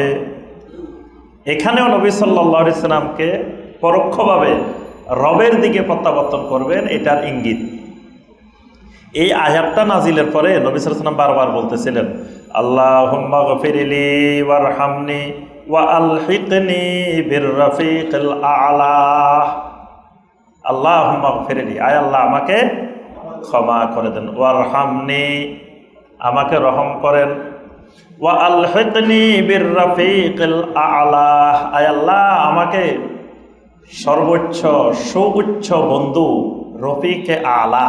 এখানেও নবী সাল্লাল্লাহু আলাইহি সাল্লামকে পরোক্ষভাবে রবের দিকে প্রত্যাবর্তন করবেন, এটার ইঙ্গিত। এই আয়াতটা নাজিলের পরে নবী সাল্লাল্লাহু আলাইহি ওয়াসাল্লাম বারবার বলতেছিলেন আল্লাহুম্মা গফিরলি ওয়ারহামনি ওয়া আলহিকনি বিররাফিকিল আ'লা। আল্লাহুম্মা গফিরলি, আয় আল্লাহ আমাকে ক্ষমা করে দেন, ওয়ারহামনি আমাকে রহম করেন, ওয়া আলহিকনি বিররাফিকিল আ'লা, আয় আল্লাহ আমাকে সর্বোচ্চ সুউচ্চ বন্ধু রফিকে আলা,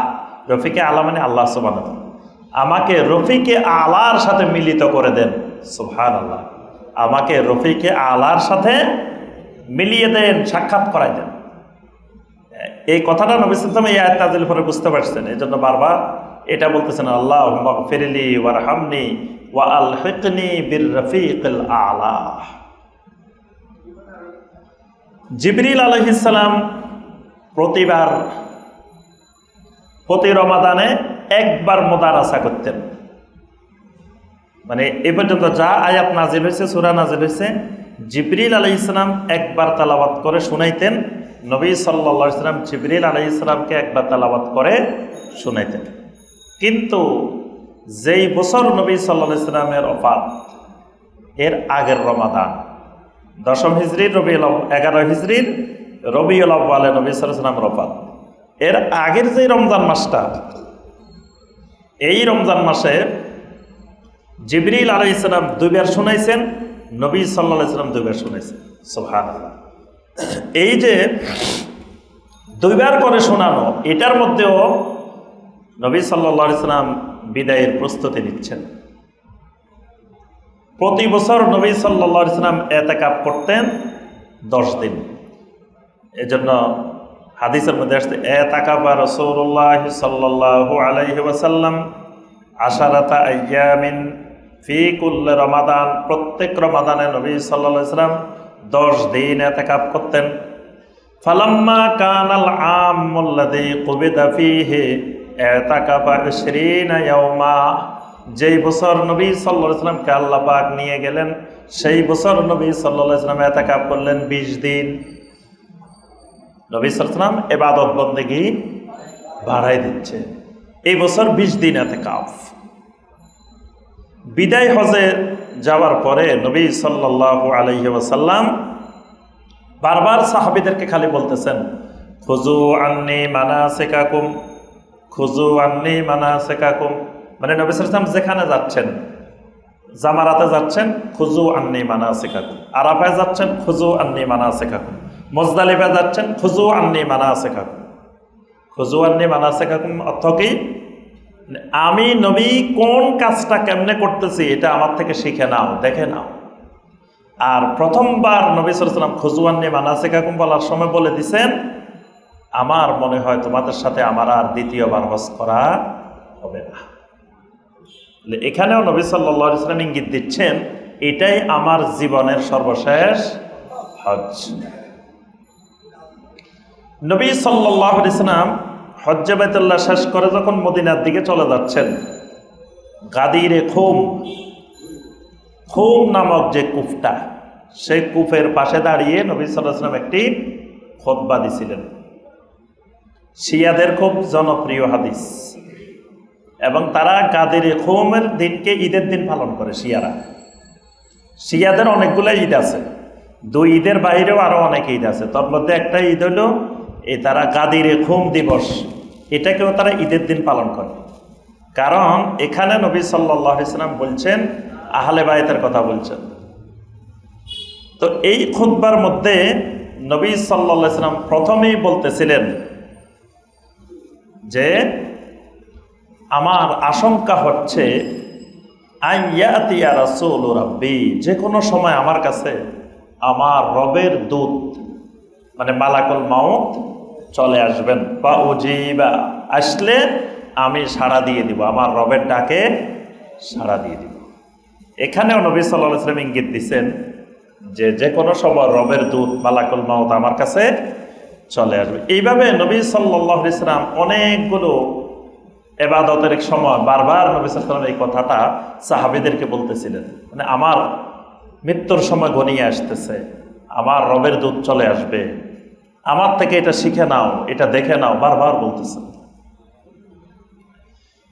রফিকে আলা মানে আল্লাহ সুবহানাহু ওয়া তাআলা, আমাকে রফিকে আলার সাথে মিলিত করে দেন। সুবহানাল্লাহ, আমাকে রফিকে আলার সাথে মিলিয়ে দেন, সাক্ষাৎ করাই দেন। এই কথাটা নবী সাল্লাল্লাহু আলাইহি ওয়াসাল্লাম এই আয়াত নাযিল করে বুঝতে পারছেন, এই জন্য বারবার এটা বলতেছেন আল্লাহুম্মা গফিরলি ওয়ারহামনি ওয়া আলহিকনি বিররাফিকিল আলা। জিবরিল আলাইহিস সালাম প্রতি রমাদানে একবার মুদারাসা করতেন। মানে এ পর্যন্ত যা আয়াত নাজিল হয়েছে, সূরা নাজিল হয়েছে, জিবরিল আলাইহিস সালাম একবার তেলাওয়াত করে শুনাইতেন। নবী সাল্লাল্লাহু আলাইহি ওয়াসাল্লাম জিবরিল আলাইহিস সালামকে একবার তেলাওয়াত করে শুনাইতেন। কিন্তু যেই বছর নবী সাল্লাল্লাহু আলাইহি ওয়াসাল্লামের ওফাত, এর আগের রমাদান 10 হিজরির 11 হিজরির রবিউল আউয়ালে নবী সাল্লাল্লাহু আলাইহি ওয়াসাল্লামের ওফাত। এর আগের যে রমজান মাসটা, এই রমজান মাসে জিবরিল আলাইহিস সালাম 2 বার শুনাইছেন, নবী সাল্লাল্লাহু আলাইহি ওয়াসাল্লাম 2 বার শুনাইছেন। সুবহানাল্লাহ। এই যে 2 বার করে শোনানো, এটার মধ্যেও নবী সাল্লাল্লাহু আলাইহি ওয়াসাল্লাম বিদায়ের প্রস্তুতি নিচ্ছেন। প্রতি বছর নবী সাল্লাল্লাহু আলাইহি ওয়াসাল্লাম ইতিকাফ করতেন 10 দিন। এজন্য হাদিসের মধ্যে আসছে ইতিকাফা রাসূলুল্লাহ সাল্লাল্লাহু আলাইহি ওয়াসাল্লাম 10 আইয়ামিন ফি কুল্লি রমাদান, প্রত্যেক রমাদানে নবী সাল্লাল্লাহু আলাইহি ওয়াসাল্লাম 10 দিন ইতিকাফ করতেন। ফালাম্মা কানাল আমুল্লাযী কুবিদা ফীহি ইতিকাফা 20 ইয়াওমা, যেই বছর নবী সাল্লাল্লাহু আলাইহি ওয়াসাল্লামকে আল্লাহ পাক নিয়ে গেলেন সেই বছর নবী সাল্লাল্লাহু আলাইহি ওয়াসাল্লাম ইতিকাফ করলেন 20 দিন। নবী সাল্লাল্লাহু আলাইহি ওয়াসাল্লাম ইবাদত বন্দেগী বাড়াই দিচ্ছে। এই বছর 20 দিন ইতিকাফ। বিদায় হজে যাওয়ার পরে নবী সাল্লাল্লাহু আলাইহি ওয়াসাল্লাম বারবার সাহাবীদেরকে খালি বলতেছেন, খুযু আন্নী মানাসিকাকুম, খুযু আন্নী মানাসিকাকুম। মানে নবী সাল্লাল্লাহু আলাইহি ওয়াসাল্লাম যেখানে যাচ্ছেন, জামারাতে যাচ্ছেন, খুযু আন্নী মানাসিকাকুম, আরাফায় যাচ্ছেন, খুযু আন্নী মানাসিকাকুম, মুজদালিফায় যাচ্ছেন, খুযু আন্নী মানাসিকাকুম। খুযু আন্নী মানাসিকাকুম অর্থ কি? আমি নবী কোন কাজটা কেমনে করতেছি এটা আমার থেকে শিখে নাও, দেখে নাও। আর প্রথমবার নবী সাল্লাল্লাহু আলাইহি ওয়াসাল্লাম খুযু আন্নী মানাসিকাকুম বলার সময় বলে দিছেন, আমার মনে হয় তোমাদের সাথে আমার আর দ্বিতীয়বার হজ করা হবে না। এখানেও নবী সাল্লাল্লাহু আলাইহি ওয়াসাল্লাম ইঙ্গিত দিচ্ছেন, এটাই আমার জীবনের সর্বশেষ হজ। নবী সাল্লাল্লাহু আলাইহি ওয়াসাল্লাম হজ্জে বাইতুল্লাহ শেষ করে যখন মদিনার দিকে চলে যাচ্ছেন, গাদিরে খুম নামক যে কূপটা, সেই কূপের পাশে দাঁড়িয়ে নবী সাল্লাল্লাহু আলাইহি ওয়াসাল্লাম একটি খুতবা দিছিলেন। শিয়াদের খুব জনপ্রিয় হাদিস, এবং তারা গাদিরে খুমের দিনকে ঈদের দিন পালন করে। শিয়াদের অনেকগুলো ঈদ আছে, 2 ঈদের বাইরেও আরো অনেক ঈদ আছে। তার মধ্যে একটা ঈদ হলো এই তারা গাদিরে খুম দিবস, এটাকেও তারা ঈদের দিন পালন করে। কারণ এখানে নবী সাল্লাল্লাহু আলাইহি ওয়াসাল্লাম বলছেন, আহলে বায়তের কথা বলছেন। তো এই খুতবার মধ্যে নবী সাল্লাল্লাহু আলাইহি ওয়াসাল্লাম প্রথমেই বলতেছিলেন যে আমার আশঙ্কা হচ্ছে আইয়াতিয়া রাসূল রাব্বি, যে কোনো সময় আমার কাছে আমার রবের দূত মানে মালাকুল মাউত চলে আসবেন, বা উজিবা, আসলে আমি সাড়া দিয়ে দিব, আমার রবের ডাকে সাড়া দিয়ে দিব। এখানেও নবী সাল্লাল্লাহু আলাইহি ওয়াসাল্লাম ইঙ্গিত দিচ্ছেন যে কোনো সময় রবের দূত মালাকুল মাউত আমার কাছে চলে আসবে। এইভাবে নবী সাল্লাল্লাহু আলাইহি ওয়াসাল্লাম অনেকগুলো ইবাদতের এক সময় বারবার নবী সাল্লাল্লাহু আলাইহি ওয়াসাল্লাম এই কথাটা সাহাবীদেরকে বলতেছিলেন, মানে আমার মৃত্যুর সময় ঘনিয়ে আসতেছে, আমার রবের দূত চলে আসবে, আমার থেকে এটা শিখে নাও, এটা দেখে নাও, বারবার বলতেছেন।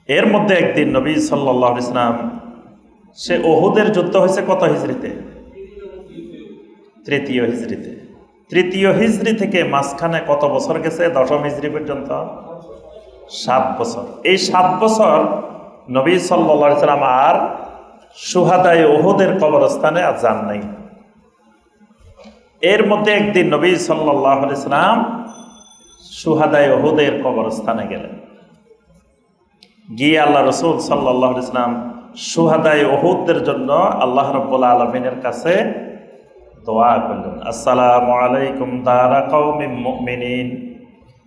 এর মধ্যে একদিন নবী সাল্লাল্লাহু আলাইহি ওয়াসাল্লাম, সে উহুদের যুদ্ধ হয়েছে কত হিজরিতে? 3য় হিজরিতে। 3য় হিজরি থেকে মাঝখানে কত বছর গেছে? 10ম হিজরি পর্যন্ত 7 বছর। এই 7 বছর নবী সাল্লাল্লাহু আলাইহি ওয়াসাল্লাম আর শুহাদায়ে উহুদের কবরস্থানে আর যান নাই। এর মধ্যে একদিন নবী সাল্লাল্লাহু আলাইহি ওয়াসাল্লাম শুহাদায়ে উহুদের কবরস্থানে গেলেন। গিয়ে আল্লাহ রাসূল সাল্লাল্লাহু আলাইহি ওয়াসাল্লাম শুহাদায়ে উহুদের জন্য আল্লাহ রাব্বুল আলামিনের কাছে দোয়া করলেন, আসসালামু আলাইকুম দারা কওমিন মুমিনিন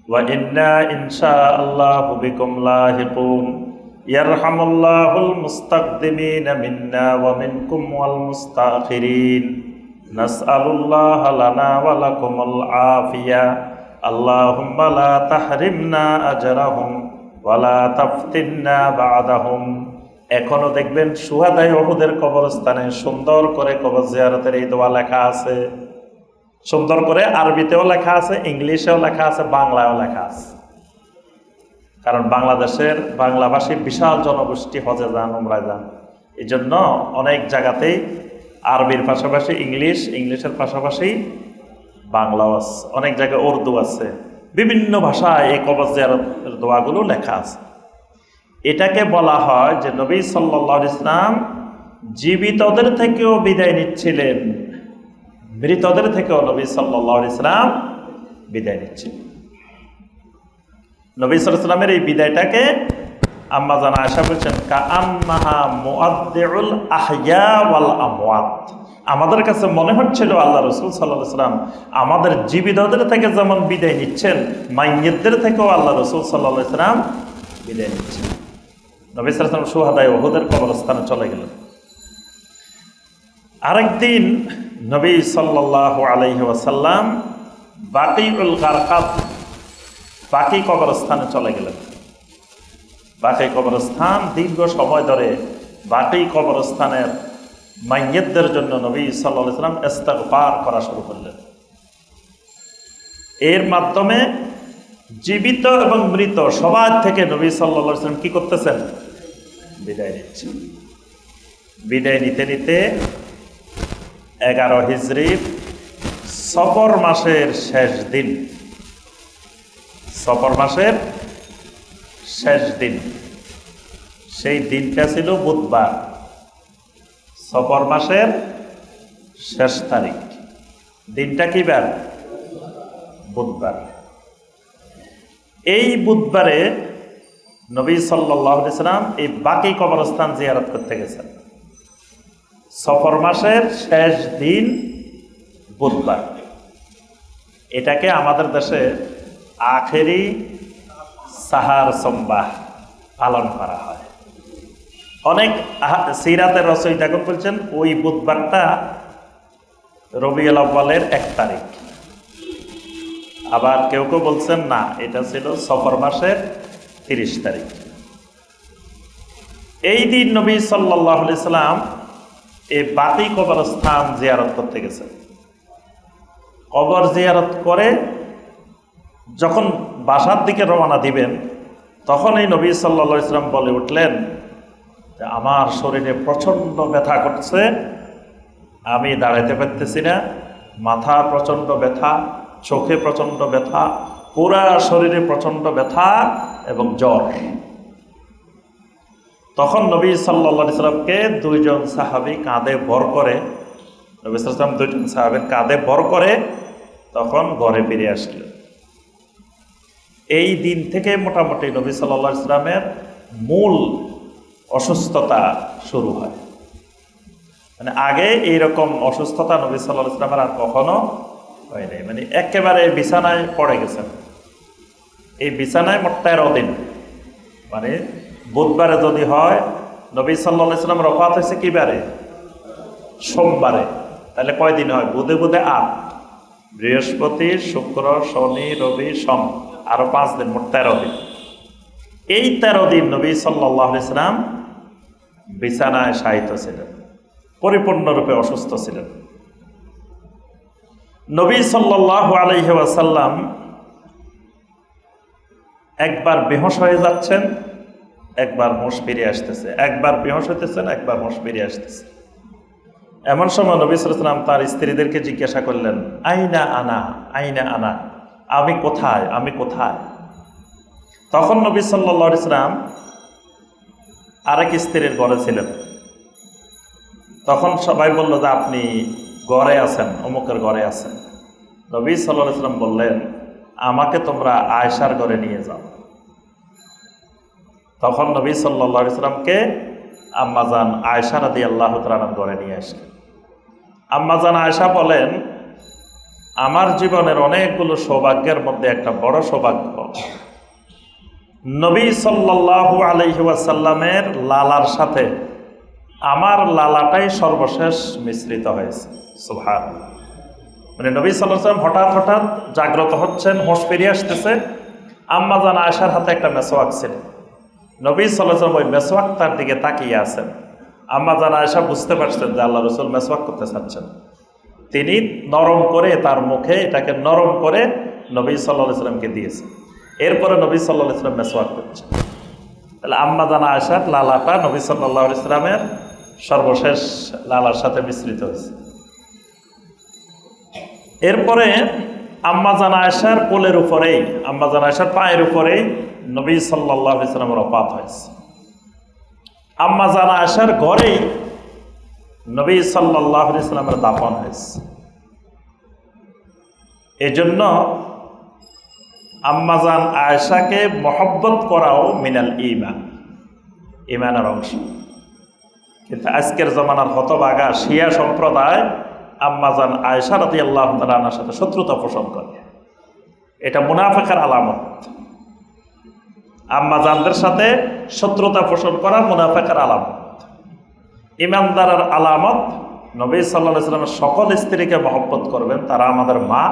ওয়া ইন্না ইনশাআল্লাহু বিকুম লাহিকুন ইয়ারহামুল্লাহুল মুস্তাকদিমিনা মিন্না ওয়া মিনকুম ওয়াল মুস্তাখিরিন নাসআলুল্লাহ লানা ওয়া লাকুমুল আফিয়া আল্লাহুম্মা লা তাহরিমনা আজরাহুম ওয়া লা তাফতিননা বা'দাহুম। এখনো দেখবেন শুহাদায়ে উহুদের কবরস্থানে সুন্দর করে কবর জিয়ারতের এই দোয়া লেখা আছে, সুন্দর করে আরবিতেও লেখা আছে, ইংলিশেও লেখা আছে, বাংলায়ও লেখা আছে। কারণ বাংলাদেশের বাংলাভাষী বিশাল জনগোষ্ঠী হজে যান, উমরায় যান, এই জন্য অনেক জায়গাতেই আরবির পাশাপাশি ইংলিশের পাশাপাশি বাংলাও আছে, অনেক জায়গায় উর্দু আছে, বিভিন্ন ভাষায় এই কবর জিয়ারতের দোয়াগুলো লেখা আছে। এটাকে বলা হয় যে নবী সাল্লাল্লাহু আলাইহি ওয়াসাল্লাম জীবিতদের থেকেও বিদায় নিচ্ছিলেন, মৃতদের থেকেও নবী সাল্লাল্লাহু আলাইহি ওয়াসাল্লাম বিদায় নিচ্ছিলেন। নবী সাল্লাল্লাহু আলাইহি ওয়াসাল্লামের এই বিদায়টাকে আম্মা জানা আয়েশা বলছেন, কাআন্নাহা মুআদ্দিউল আহইয়া ওয়াল আমওয়াত। আমাদের কাছে মনে হচ্ছিল আল্লাহ রাসূল সাল্লাল্লাহু আলাইহি ওয়াসাল্লাম আমাদের জীবিতদের থেকে যেমন বিদায় নিচ্ছেন, মাইয়িতদের থেকেও আল্লাহ রাসূল সাল্লাল্লাহু আলাইহি ওয়াসাল্লাম বিদায় নিচ্ছেন। নবী সাল্লাল্লাহু আলাইহি ওয়াসাল্লাম শুহাদায়ে উহুদের কবরস্থানে চলে গেলেন। আরেকদিন নবী সাল্লাল্লাহু আলাইহি ওয়াসাল্লাম বাকিউল গারকাদ, বাকি কবরস্থানে চলে গেলেন। বাকি কবরস্থান দীর্ঘ সময় ধরে বাকি কবরস্থানের মাইয়্যিতদের জন্য নবী সাল্লাল্লাহু আলাইহি ওয়াসাল্লাম ইস্তিগফার করা শুরু করলেন। এর মাধ্যমে জীবিত এবং মৃত সবার থেকে নবী সাল্লাল্লাহু আলাইহি ওয়াসাল্লাম কি করতেছেন? বিদায় নিচ্ছেন। বিদায় নিতে নিতে 11 হিজরির সফর মাসের শেষ দিন, সফর মাসের শেষ দিন, সেই দিনটা ছিল বুধবার, সফর মাসের শেষ তারিখ। দিনটা কি বার? বুধবার। এই বুধবারে নবী সাল্লাল্লাহু আলাইহি ওয়াসাল্লাম এই বাকি কবরস্থান জিয়ারত করতে গেছেন। সফর মাসের শেষ দিন বুধবার। এটাকে আমাদের দেশে আখেরি সাহার সোমবার পালন করা হয়। অনেক সিরাতের রচয়িতাগণ বলছেন ওই বুধবারটা রবিউল আউয়ালের 1 তারিখ। আবার কেউ কেউ বলছেন না, এটা ছিল সফর মাসের 30 তারিখ। এই দিন নবী সাল্লাল্লাহু আলাইহি সাল্লাম এই বাকি কবরস্থান জিয়ারত করতে গেছেন। কবর জিয়ারত করে যখন বাসার দিকে রওনা দিবেন, তখন এই নবী সাল্লাল্লাহু আলাইহি সাল্লাম বলে উঠলেন যে আমার শরীরে প্রচণ্ড ব্যথা করছে, আমি দাঁড়াইতে পারতেছি না, মাথা প্রচণ্ড ব্যথা, চোখে প্রচণ্ড ব্যথা, পুরা শরীরে প্রচণ্ড ব্যথা এবং জ্বর। তখন নবী সাল্লাল্লাহু আলাইহি সাল্লামকে 2 জন সাহাবী কাঁধে ভর করে, নবী সাল্লাল্লাহু আলাইহি সাল্লাম 2 জন সাহাবীর কাঁধে ভর করে তখন ঘরে ফিরে আসলেন। এই দিন থেকে মোটামুটি নবী সাল্লাল্লাহু আলাইহি সাল্লামের মূল অসুস্থতা শুরু হয়। মানে আগে এইরকম অসুস্থতা নবী সাল্লাল্লাহু আলাইহি সাল্লামের আর কখনো হয় নাই। মানে একেবারে বিছানায় পড়ে গেছেন। এই বিছানায় মোট 13 দিন। মানে বুধবারে যদি হয়, নবী সাল্লাল্লাহু আলাইহি সাল্লাম ওফাত হয়েছে কি বারে? সোমবারে। তাহলে কয় দিন হয়? বুধে বুধে 8, বৃহস্পতি, শুক্র, শনি, রবি, সোম, আরো 5 দিন, মোট 13 দিন। এই 13 দিন নবী সাল্লাল্লাহু আলাইহি সাল্লাম বিছানায় শায়িত ছিলেন, পরিপূর্ণরূপে অসুস্থ ছিলেন। নবী সাল্লাল্লাহু আলাইহি ওয়াসাল্লাম একবার বেহুশ হয়ে যাচ্ছেন, একবার হুঁশ ফিরে আসতেছে, একবার বেহুশ হইতেছেন, একবার হুঁশ ফিরে আসতেছে। এমন সময় নবী সাল্লাল্লাহু আলাইহি ওয়াসাল্লাম তার স্ত্রীদেরকে জিজ্ঞাসা করলেন, আইনা আনা, আইনা আনা, আমি কোথায়, আমি কোথায়? তখন নবী সাল্লাল্লাহু আলাইহি ওয়াসাল্লাম আরেক স্ত্রীর ঘরে ছিলেন। তখন সবাই বলল যে আপনি ঘরে আছেন, অমুকের ঘরে আছেন। নবী সাল্লাল্লাহু আলাইহি ওয়াসাল্লাম বললেন, আমাকে তোমরা আয়েশার ঘরে নিয়ে যাও। তখন নবী সাল্লাল্লাহু আলাইহি ওয়াসাল্লামকে আম্মাজান আয়েশা রাদিয়াল্লাহু তাআলার ঘরে নিয়ে আসলেন। আম্মাজান আয়েশা বলেন, আমার জীবনের অনেকগুলো সৌভাগ্যের মধ্যে একটা বড় সৌভাগ্য, নবী সাল্লাল্লাহু আলাইহি ওয়াসাল্লামের লালার সাথে আমার লালাটাই সর্বশেষ মিশ্রিত হয়েছে। সুবহানাল্লাহ। মানে নবী সাল্লাল্লাহু আলাইহি ওয়াসাল্লাম হঠাৎ হঠাৎ জাগ্রত হচ্ছেন, হুঁশ ফিরিয়ে আসতেছে। আম্মাজান আয়েশার হাতে একটা মেসওয়াক ছিল। নবী সাল্লাল্লাহু আলাইহি ওয়াসাল্লাম ওই মেসওয়াক তার দিকে তাকিয়ে আছেন। আম্মাজান আয়েশা বুঝতে পারছেন যে আল্লাহ রাসূল মেসওয়াক করতে চাচ্ছেন। তিনি নরম করে তার মুখে এটাকে নরম করে নবী সাল্লাল্লাহু আলাইহি ওয়াসাল্লামকে দিয়েছেন। এরপরে নবী সাল্লাল্লাহু আলাইহি ওয়াসাল্লাম মেসওয়াক করছেন। তাহলে আম্মাজান আয়েশার লালাটা নবী সাল্লাল্লাহু আলাইহি ওয়াসাল্লামের সর্বশেষ লালার সাথে মিশ্রিত হয়েছে। এরপরে আম্মাজান আয়েশার কোলের উপরেই, আম্মাজান আয়েশার পায়ের উপরেই নবী সাল্লাল্লাহু আলাইহি ওয়াসাল্লামের ওফাত হয়েছে। আম্মাজান আয়েশার ঘরেই নবী সাল্লাল্লাহু আলাইহি ওয়াসাল্লামের দাফন হয়েছে। এজন্য আম্মাজান আয়েশাকে মহব্বত করাও মিনাল ঈমান, ঈমানের অংশ। কিন্তু আজকের জমানার হতভাগা শিয়া সম্প্রদায় আম্মাজান আয়েশা রাদিয়াল্লাহু তাআলা আনহার সাথে শত্রুতা পোষণ করে। এটা মুনাফিকের আলামত। আম্মাজানদের সাথে শত্রুতা পোষণ করা মুনাফিকের আলামত। ঈমানদারের আলামত, নবী সাল্লাল্লাহু আলাইহি ওয়াসাল্লামের সকল স্ত্রীকে মহব্বত করবেন, তারা আমাদের মা।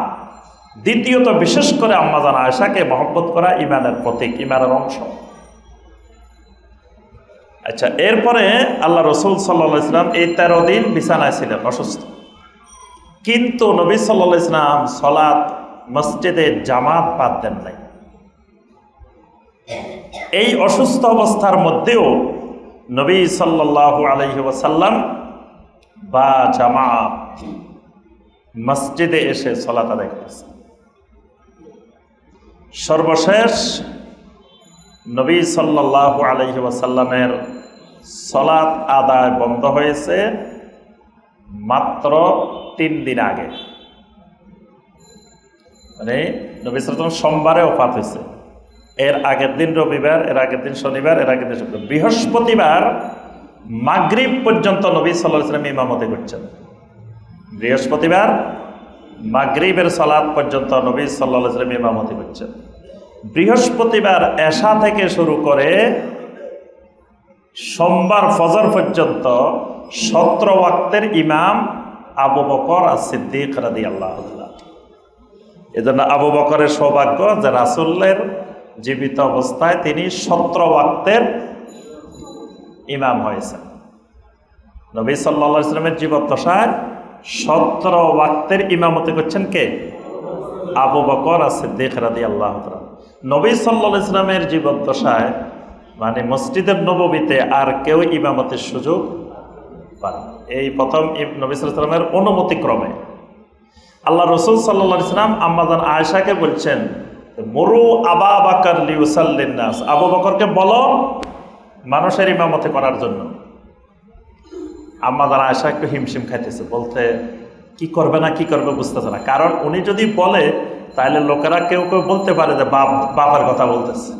দ্বিতীয়ত বিশেষ করে আম্মাজান আয়েশাকে মহব্বত করা ঈমানের প্রতীক, ঈমানের অংশ। আচ্ছা, এরপরে আল্লাহ রসুল সাল্লাল্লাহু আলাইহি ওয়াসাল্লাম এই 13 দিন বিছানায় ছিলেন অসুস্থ, কিন্তু নবী সাল্লাল্লাহু আলাইহি ওয়াসাল্লাম সালাত মসজিদে জামাত বাদ দেন নাই। এই অসুস্থ অবস্থার মধ্যেও নবী সাল্লাল্লাহু আলাইহি ওয়াসাল্লাম বা জামাত মসজিদে এসে সালাত আদায় করেছেন। সর্বশেষ নবী সাল্লাল্লাহু আলাইহি ওয়াসাল্লামের সালাত আদায় বন্ধ হয়েছে মাত্র 3 দিন আগে, মানে নবী সাল্লাল্লাহু আলাইহি ওয়াসাল্লাম সোমবারে ওফাত হয়েছে, এর আগের দিন রবিবার, এর আগের দিন শনিবার, এর আগের দিন শুক্রবার, বৃহস্পতিবার মাগরিব পর্যন্ত নবী সাল্লাল্লাহু আলাইহি ওয়াসাল্লাম ইমামতি করছেন। বৃহস্পতিবার মাগরিবের সালাত পর্যন্ত নবী সাল্লাল্লাহু আলাইহি ওয়াসাল্লাম ইমামতি করছেন। বৃহস্পতিবার এশা থেকে শুরু করে সোমবার ফজর পর্যন্ত 17 ওয়াক্তের ইমাম আবু বকর as-সিদ্দিক রাদিয়াল্লাহু তাআলা। এজন্য আবু বকরের সৌভাগ্য যে রাসূলের জীবিত অবস্থায় তিনি 17 ওয়াক্তের ইমাম হয়েছেন। নবী সাল্লাল্লাহু আলাইহি ওয়াসাল্লামের জীবদ্দশায় 17 ওয়াক্তের ইমামতি করছেন কে? আবু বকর as-সিদ্দিক রাদিয়াল্লাহু তাআলা। নবী সাল্লাল্লাহু আলাইহি ওয়াসাল্লামের জীবদ্দশায় মানে মসজিদের নববীতে আর কেউ ইমামতের সুযোগ পান। এই প্রথম নবী সাল্লাল্লাহু আলাইহি ওয়াসাল্লামের অনুমতি ক্রমে আল্লাহ রাসূল সাল্লাল্লাহু আলাইহি ওয়াসাল্লাম আম্মাজান আয়েশাকে বলছেন, মুরু আবা বকর লিউসাল্লিন নাস, আবু বকরকে বলো মানুষের ইমামতি করার জন্য। আম্মাজান আয়েশা একটু হিমশিম খাইতেছে, বলতে কি করবে না কি করবে বুঝতেছে না, কারণ উনি যদি বলে তাহলে লোকেরা কেউ কেউ বলতে পারে যে বাবার কথা বলতেছে।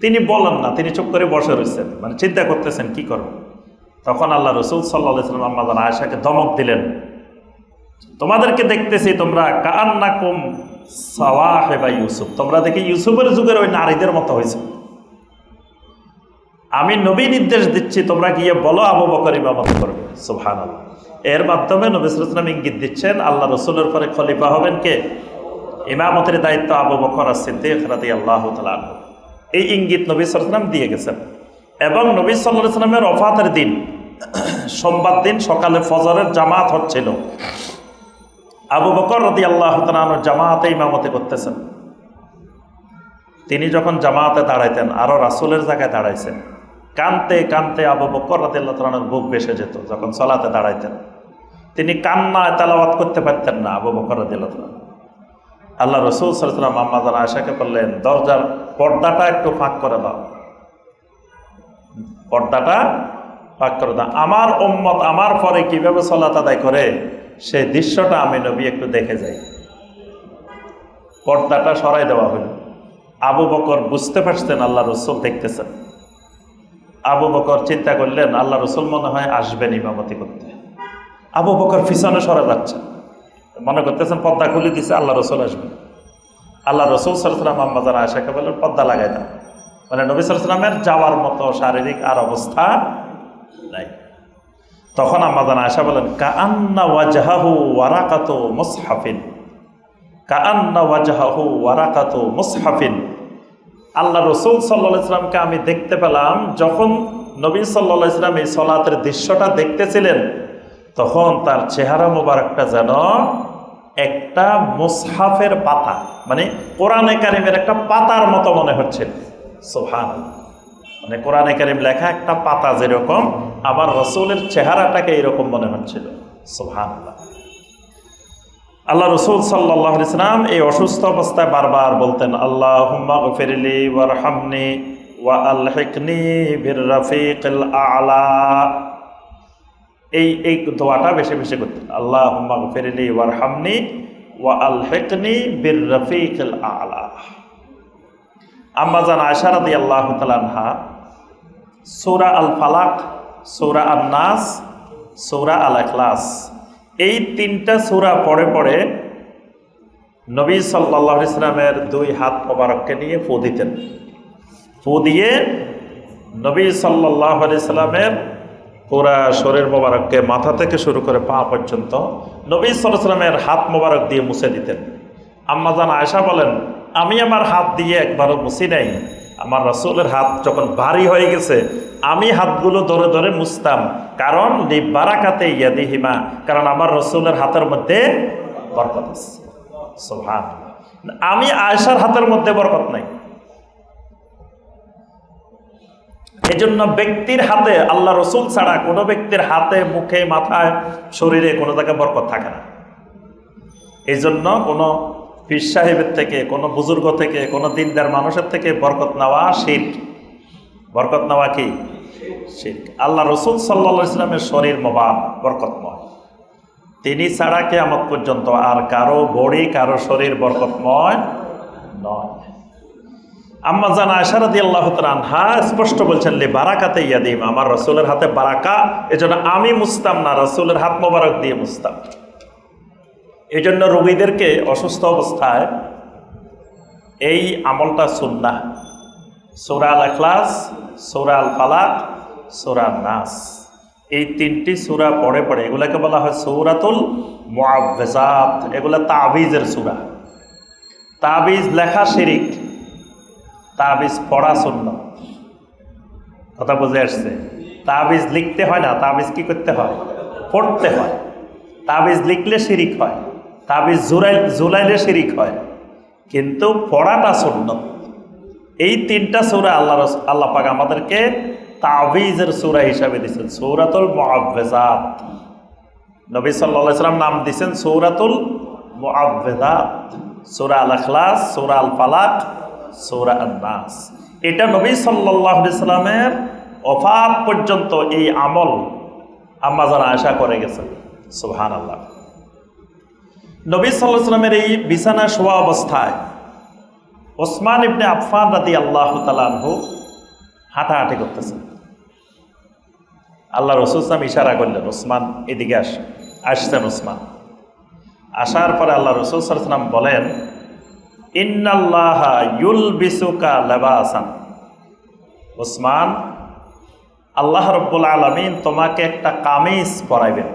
তিনি বলেন না, তিনি চুপ করে বসে রয়েছেন, মানে চিন্তা করতেছেন কি করবেন। তখন আল্লাহ রাসূল সাল্লাল্লাহু আলাইহি ওয়াসাল্লাম আম্মাজান আয়েশাকে ধমক দিলেন, তোমাদেরকে দেখতেছি তোমরা কাআন্নাকুম সাওয়াহিবা ইউসুফ, তোমরা দেখি ইউসুফের যুগের ওই নারীদের মতো হয়েছে। আমি নবী নির্দেশ দিচ্ছি, তোমরা গিয়ে বলো আবু বকর ইমামতি করবে। সুবহানাল্লাহ। এর মাধ্যমে নবী সাল্লাল্লাহু আলাইহি ওয়াসাল্লাম ইঙ্গিত দিচ্ছেন আল্লাহ রাসূলের পরে খলিফা হবেন কে? ইমামতের দায়িত্ব আবু বকর as-সিদ্দিক রাদিয়াল্লাহু তাআলা। এই ইঙ্গিত নবী সাল্লাল্লাহু আলাইহি ওয়াসাল্লাম দিয়ে গেছেন। এবং নবী সাল্লাল্লাহু আলাইহি ওয়াসাল্লামের ওফাতের দিন সোমবার দিন সকালে ফজরের জামাত হচ্ছিল, আবু বকর রাদিয়াল্লাহু তাআলা জামাতে ইমামতি করতেছেন। তিনি যখন জামাতে দাঁড়াইতেন আরো রাসূলের জায়গায় দাঁড়াইছেন, কানতে কানতে আবু বকর রাদিয়াল্লাহু তাআলার বুক বেসে যেত যখন সালাতে দাঁড়াইতেন। তিনি কান্নায় তেলাওয়াত করতে পারতেন না আবু বকর রাদিয়াল্লাহু তাআলা। আল্লাহ রাসূল সাল্লাল্লাহু আলাইহি ওয়াসাল্লাম আম্মাজান আয়েশাকে বললেন, দরজার পর্দাটা একটু ফাঁক করে দাও, পর্দাটা ফাঁক করে দাও, আমার উম্মত আমার পরে কিভাবে সালাত আদায় করে সেই দৃশ্যটা আমি নবী একটু দেখে যাই। পর্দাটা সরাই দেওয়া হলো। আবু বকর বুঝতে পারছেন আল্লাহ রাসূল দেখতেছেন। আবু বকর চিন্তা করলেন আল্লাহ রাসূল মনে হয় আসবেন ইমামতি করতে। আবু বকর পিছনে সরে যাচ্ছে, মনে করতেছেন পর্দা খুলে দিছে আল্লাহ রাসূল আসবেন। আল্লাহ রাসূল সাল্লাল্লাহু আলাইহি ওয়াসাল্লাম আম্মাজান আয়েশাকে বললেন পর্দা লাগাই দাও, মানে নবী সাল্লাল্লাহু আলাইহি ওয়াসাল্লামের যাওয়ার মতো শারীরিক আর অবস্থা নাই। তখন আম্মাজান আয়েশা বলেন, কাআন্না ওয়াজহাহু ওয়ারাকাতু মুসহাফিন, কাআন্না ওয়াজহাহু ওয়ারাকাতু মুসহাফিন। আল্লাহ রাসূল সাল্লাল্লাহু আলাইহি ওয়াসাল্লামকে আমি দেখতে পেলাম যখন নবী সাল্লাল্লাহু আলাইহি ওয়াসাল্লাম এই সালাতের দৃশ্যটা দেখতেছিলেন, তখন তার চেহারা মোবারকটা যেন একটা মুসহাফের পাতা, মানে কোরআনে কারিমের একটা পাতার মতো মনে হচ্ছে। সুবহানাল্লাহ। মানে কোরআনে কারিম লেখা একটা পাতা যেরকম আমার রাসূলের চেহারাটাকে এরকম মনে হচ্ছিল। সুবহানাল্লাহ। আল্লাহ রাসূল সাল্লাল্লাহু আলাইহি ওয়াসাল্লাম এই অসুস্থ অবস্থায় বারবার বলতেন, আল্লাহুম্মা গফিরলি ওয়ারহামনি ওয়া আলহিকনি বির রাফিকিল আ'লা। এই দোয়াটা বেশি বেশি করতেন, আল্লাহুম্মা গফিরলি ওয়ারহামনি ওয়া আলহিকনি বির রাফিকিল আ'লা। আম্মাজান আয়েশা রাদিয়াল্লাহু তাআলা আনহা সূরা আল ফালাক, সূরা আন-নাস, সূরা আল ইখলাস, এই 3টা সূরা পড়ে পড়ে নবী সাল্লাল্লাহু আলাইহি ওয়াসাল্লামের 2 হাত মোবারককে নিয়ে ফু দিতেন। ফু দিয়ে নবী সাল্লাল্লাহু আলাইহি ওয়াসাল্লামের পুরা শরীর মোবারককে মাথা থেকে শুরু করে পা পর্যন্ত নবী সাল্লাল্লাহু আলাইহি ওয়াসাল্লামের হাত মোবারক দিয়ে মুছে দিতেন। আম্মাজান আয়েশা বলেন, আমি আমার হাত দিয়ে একবারও মুছি নাই, আমার রাসূলের হাত যখন ভারী হয়ে গেছে আমি হাতগুলো ধরে ধরে মুছতাম, কারণ লিবারাকাতে ইয়াদিহিমা, কারণ আমার রাসূলের হাতের মধ্যে বরকত আছে। সুবহানাল্লাহ। আমি আয়েশার হাতের মধ্যে বরকত নাই। এজন্য ব্যক্তির হাতে, আল্লাহ রসুল ছাড়া কোনো ব্যক্তির হাতে, মুখে, মাথায়, শরীরে কোনো জায়গায় বরকত থাকে না। এই জন্য কোনো পীর সাহেবের থেকে, কোনো বুজুর্গ থেকে, কোনো দিনদার মানুষের থেকে বরকত নেওয়া শিরক। বরকত নেওয়া কি? শিরক। আল্লাহ রসুল সাল্লাল্লাহু আলাইহি ওয়াসাল্লামের শরীর মোবারক বরকতময়, তিনি ছাড়া কিয়ামত পর্যন্ত আর কারো বডি, কারো শরীর বরকতময় নয়। আম্মা জান আয়েশা রাদিয়াল্লাহু তাআলা আনহা স্পষ্ট বলছেন, লি বারাকাতে ইয়াদিম, আমার রাসূলের হাতে বারাকা, এজন্য আমি মুছতাম না, রাসূলের হাত মোবারক দিয়ে মুছতাম। এই জন্য রোগীদেরকে অসুস্থ অবস্থায় এই আমলটা সুন্নাহ। সূরা আল ইখলাস, সূরা আল ফালাক, সূরা আন নাস, এই তিনটি সূরা পড়ে পড়ে, এগুলাকে বলা হয় সূরাতুল মুআওযিজাত। এগুলা তাবিজের সূরা। তাবিজ লেখা শিরক, তাবিজ পড়া সুন্নাহ। কথা বুঝে আসছে? তাবিজ লিখতে হয় না, তাবিজ কি করতে হয়? পড়তে হয়। তাবিজ লিখলে শিরিক হয়, তাবিজ ঝুলাইলে শিরিক হয়, কিন্তু পড়াটা সুন্নাহ। এই তিনটা সূরা আল্লাহ পাক আমাদেরকে তাবিজের সূরা হিসাবে দিয়েছেন, সূরাতুল মুআওযিজাত। নবী সাল্লাল্লাহু আলাইহি ওয়াসাল্লাম নাম দিয়েছেন সূরাতুল মুআওযিজাত, সূরা আল ইখলাস, সূরা আল ফালাক, সূরা আন নাস। এটা নবী সাল্লাল্লাহু আলাইহি ওয়াসাল্লামের ওফাত পর্যন্ত এই আমল আম্মা জান আয়েশা করে গেছেন। সুবহানাল্লাহ। নবী সাল্লাল্লাহু আলাইহি ওয়াসাল্লামের এই বিছানা শোয়া অবস্থায় ওসমান ইবনে আফফান রাদিয়াল্লাহু তাআলা আনহু হাঁটাহাঁটি করতেছেন। আল্লাহ রাসূল সাল্লাল্লাহু আলাইহি ওয়াসাল্লাম ইশারা করলেন, ওসমান এদিকে আসছেন। ওসমান আসার পরে আল্লাহ রাসূল সাল্লাল্লাহু আলাইহি ওয়াসাল্লাম বলেন, ইন্নাল্লাহা ইউলবিসুকা লিবাসান। ওসমান, আল্লাহ রাব্বুল আলামিন তোমাকে একটা কামিজ পরাইবেন।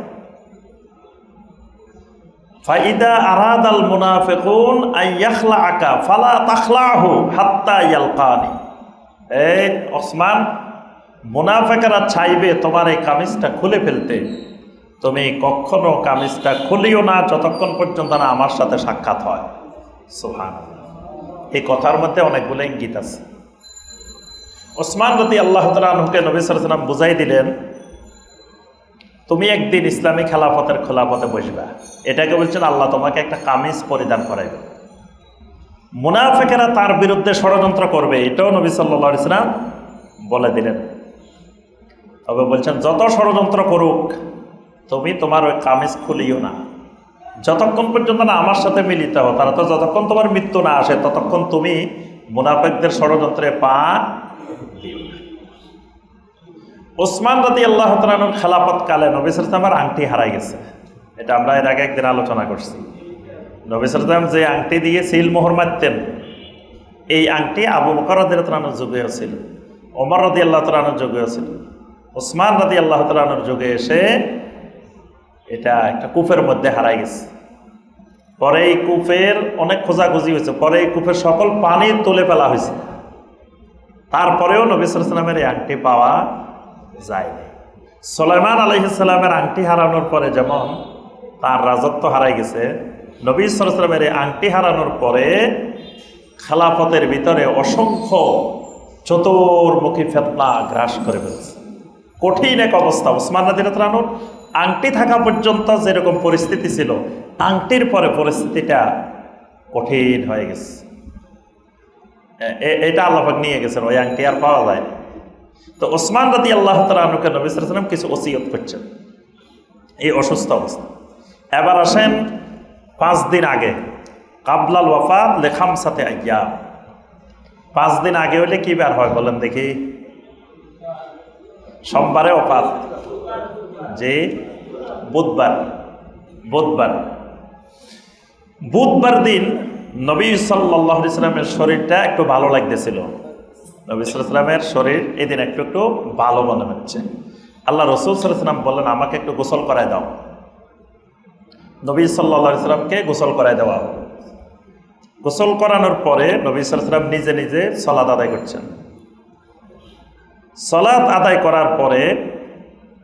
ফাইদা আরাদাল মুনাফিকুন আইয়াখলাআকা ফালা তাখলাহু হাত্তা ইয়ালকানি। এই ওসমান, মুনাফিকরা চাইবে তোমার এই কামিজটা খুলে ফেলতে, তুমি কখনো কামিজটা খুলিও না যতক্ষণ পর্যন্ত না আমার সাথে সাক্ষাৎ হয়। সুবহানাল্লাহ। এই কথার মধ্যে অনেকগুলো ইঙ্গিত আছে। ওসমান রাদিয়াল্লাহু তাআলা আনহুকে নবী সাল্লাল্লাহু আলাইহি ওয়াসাল্লাম বুঝাই দিলেন, তুমি একদিন ইসলামী খেলাফতের খোলাফতে বসবা। এটাকে বলছেন আল্লাহ তোমাকে একটা কামিজ পরিধান করাইবে। মুনাফিকেরা তার বিরুদ্ধে ষড়যন্ত্র করবে, এটাও নবী সাল্লাল্লাহু আলাইহি ওয়াসাল্লাম বলে দিলেন। তবে বলছেন যত ষড়যন্ত্র করুক তুমি তোমার ওই কামিজ খুলিও না যতক্ষণ পর্যন্ত না আমার সাথে মিলিত হও। তারা তো যতক্ষণ তোমার মৃত্যু না আসে ততক্ষণ তুমি মুনাফিকদের ষড়যন্ত্রে পা দিও না। ওসমান রাদিয়াল্লাহু তাআলা আনহুর খেলাফত কালে নবী সাল্লাল্লাহু আলাইহি ওয়াসাল্লামের আংটি হারাই গেছে। এটা আমরা এর আগে একদিন আলোচনা করছি। নবী সাল্লাল্লাহু আলাইহি ওয়াসাল্লাম যে আংটি দিয়ে সিল মোহর মারতেন, এই আংটি আবু বকর রাদিয়াল্লাহু তাআলা আনহুর যুগেও ছিল, ওমর রাদিয়াল্লাহু তাআলা আনহুর যুগেও ছিল, ওসমান রাদিয়াল্লাহু তাআলা আনহুর যুগে এসে এটা একটা কূপের মধ্যে হারাই গেছে। পরে এই কূপের অনেক খোঁজাখুঁজি হয়েছে, পরে এই কূপের সকল পানি তুলে ফেলা হয়েছে, তারপরেও নবী সাল্লাল্লাহু আলাইহি ওয়াসাল্লামের এই আংটি পাওয়া যায়নি। সুলাইমান আলাইহিস সালামের আংটি হারানোর পরে যেমন তার রাজত্ব হারাই গেছে, নবী সাল্লাল্লাহু আলাইহি ওয়াসাল্লামের এই আংটি হারানোর পরে খেলাফতের ভিতরে অসংখ্য চতুর্মুখী ফিতনা গ্রাস করে ফেলছে। কঠিন এক অবস্থা। ওসমান রাদিয়াল্লাহু তাআলা আনহুর আংটি থাকা পর্যন্ত যেরকম পরিস্থিতি ছিল, আংটির পরে পরিস্থিতিটা কঠিন হয়ে গেছে। এটা আল্লাহ পাক নিয়ে গেছেন, ওই আংটি আর পাওয়া যায় না। তো ওসমান রাদিয়াল্লাহু তাআলা আনহুকে নবী সাল্লাল্লাহু আলাইহি ওয়াসাল্লাম কিছু ওসিয়ত করছেন এই অসুস্থ অবস্থা। এবার আসেন 5 দিন আগে, কাবলাল ওয়াফাত লিখামসাতে আইয়াম। 5 দিন আগে হলে কি বার হয় বলেন দেখি? সোমবারে ওফাত, যে বুধবার দিন নবী সাল্লাল্লাহু আলাইহি ওয়াসাল্লামের শরীরটা একটু ভালো লাগতেছিল। নবী সাল্লাল্লাহু আলাইহি ওয়াসাল্লামের শরীর এই দিন একটু ভালো মনে হচ্ছে। আল্লাহ রাসূল সাল্লাল্লাহু আলাইহি ওয়াসাল্লাম বললেন, আমাকে একটু গোসল করায় দাও। নবী সাল্লাল্লাহু আলাইহি ওয়াসাল্লামকে গোসল করায় দেওয়া। গোসল করানোর পরে নবী সাল্লাল্লাহু আলাইহি ওয়াসাল্লাম নিজে নিজে সালাত আদায় করছেন। সালাত আদায় করার পরে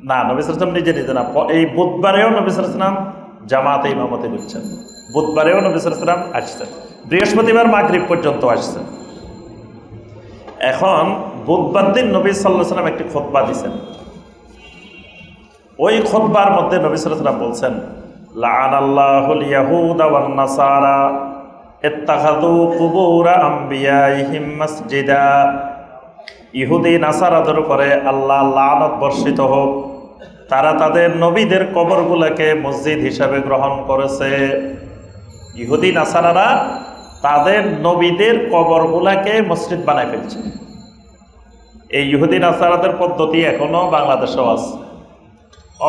না, নবী সাল্লাল্লাহু আলাইহি ওয়াসাল্লাম নিজে নিজে না, এই বুধবারেও নবী সাল্লাল্লাহু আলাইহি ওয়াসাল্লাম জামাতে ইমামতি করছেন, বুধবারেও নবী সাল্লাল্লাহু আলাইহি ওয়াসাল্লাম আসছেন, বৃহস্পতিবার মাগরিব পর্যন্ত আসছেন। এখন বুধবার দিন নবী সাল্লাল্লাহু আলাইহি ওয়াসাল্লাম একটি খুতবা দিয়েছেন। ওই খুতবার মধ্যে নবী সাল্লাল্লাহু আলাইহি ওয়াসাল্লাম বলছেন, লাআনাল্লাহুল ইয়াহুদা ওয়ান নাসারা ইত্তাখাযু কুবুর আমবিয়াইহিম মাসজিদা। ইহুদি নাসারাদের উপরে আল্লাহ লানত বর্ষিত হোক, তারা তাদের নবীদের কবরগুলোকে মসজিদ হিসাবে গ্রহণ করেছে। ইহুদি নাসারারা তাদের নবীদের কবরগুলোকে মসজিদ বানায় ফেলছে। এই ইহুদি নাসারাদের পদ্ধতি এখনো বাংলাদেশেও আছে।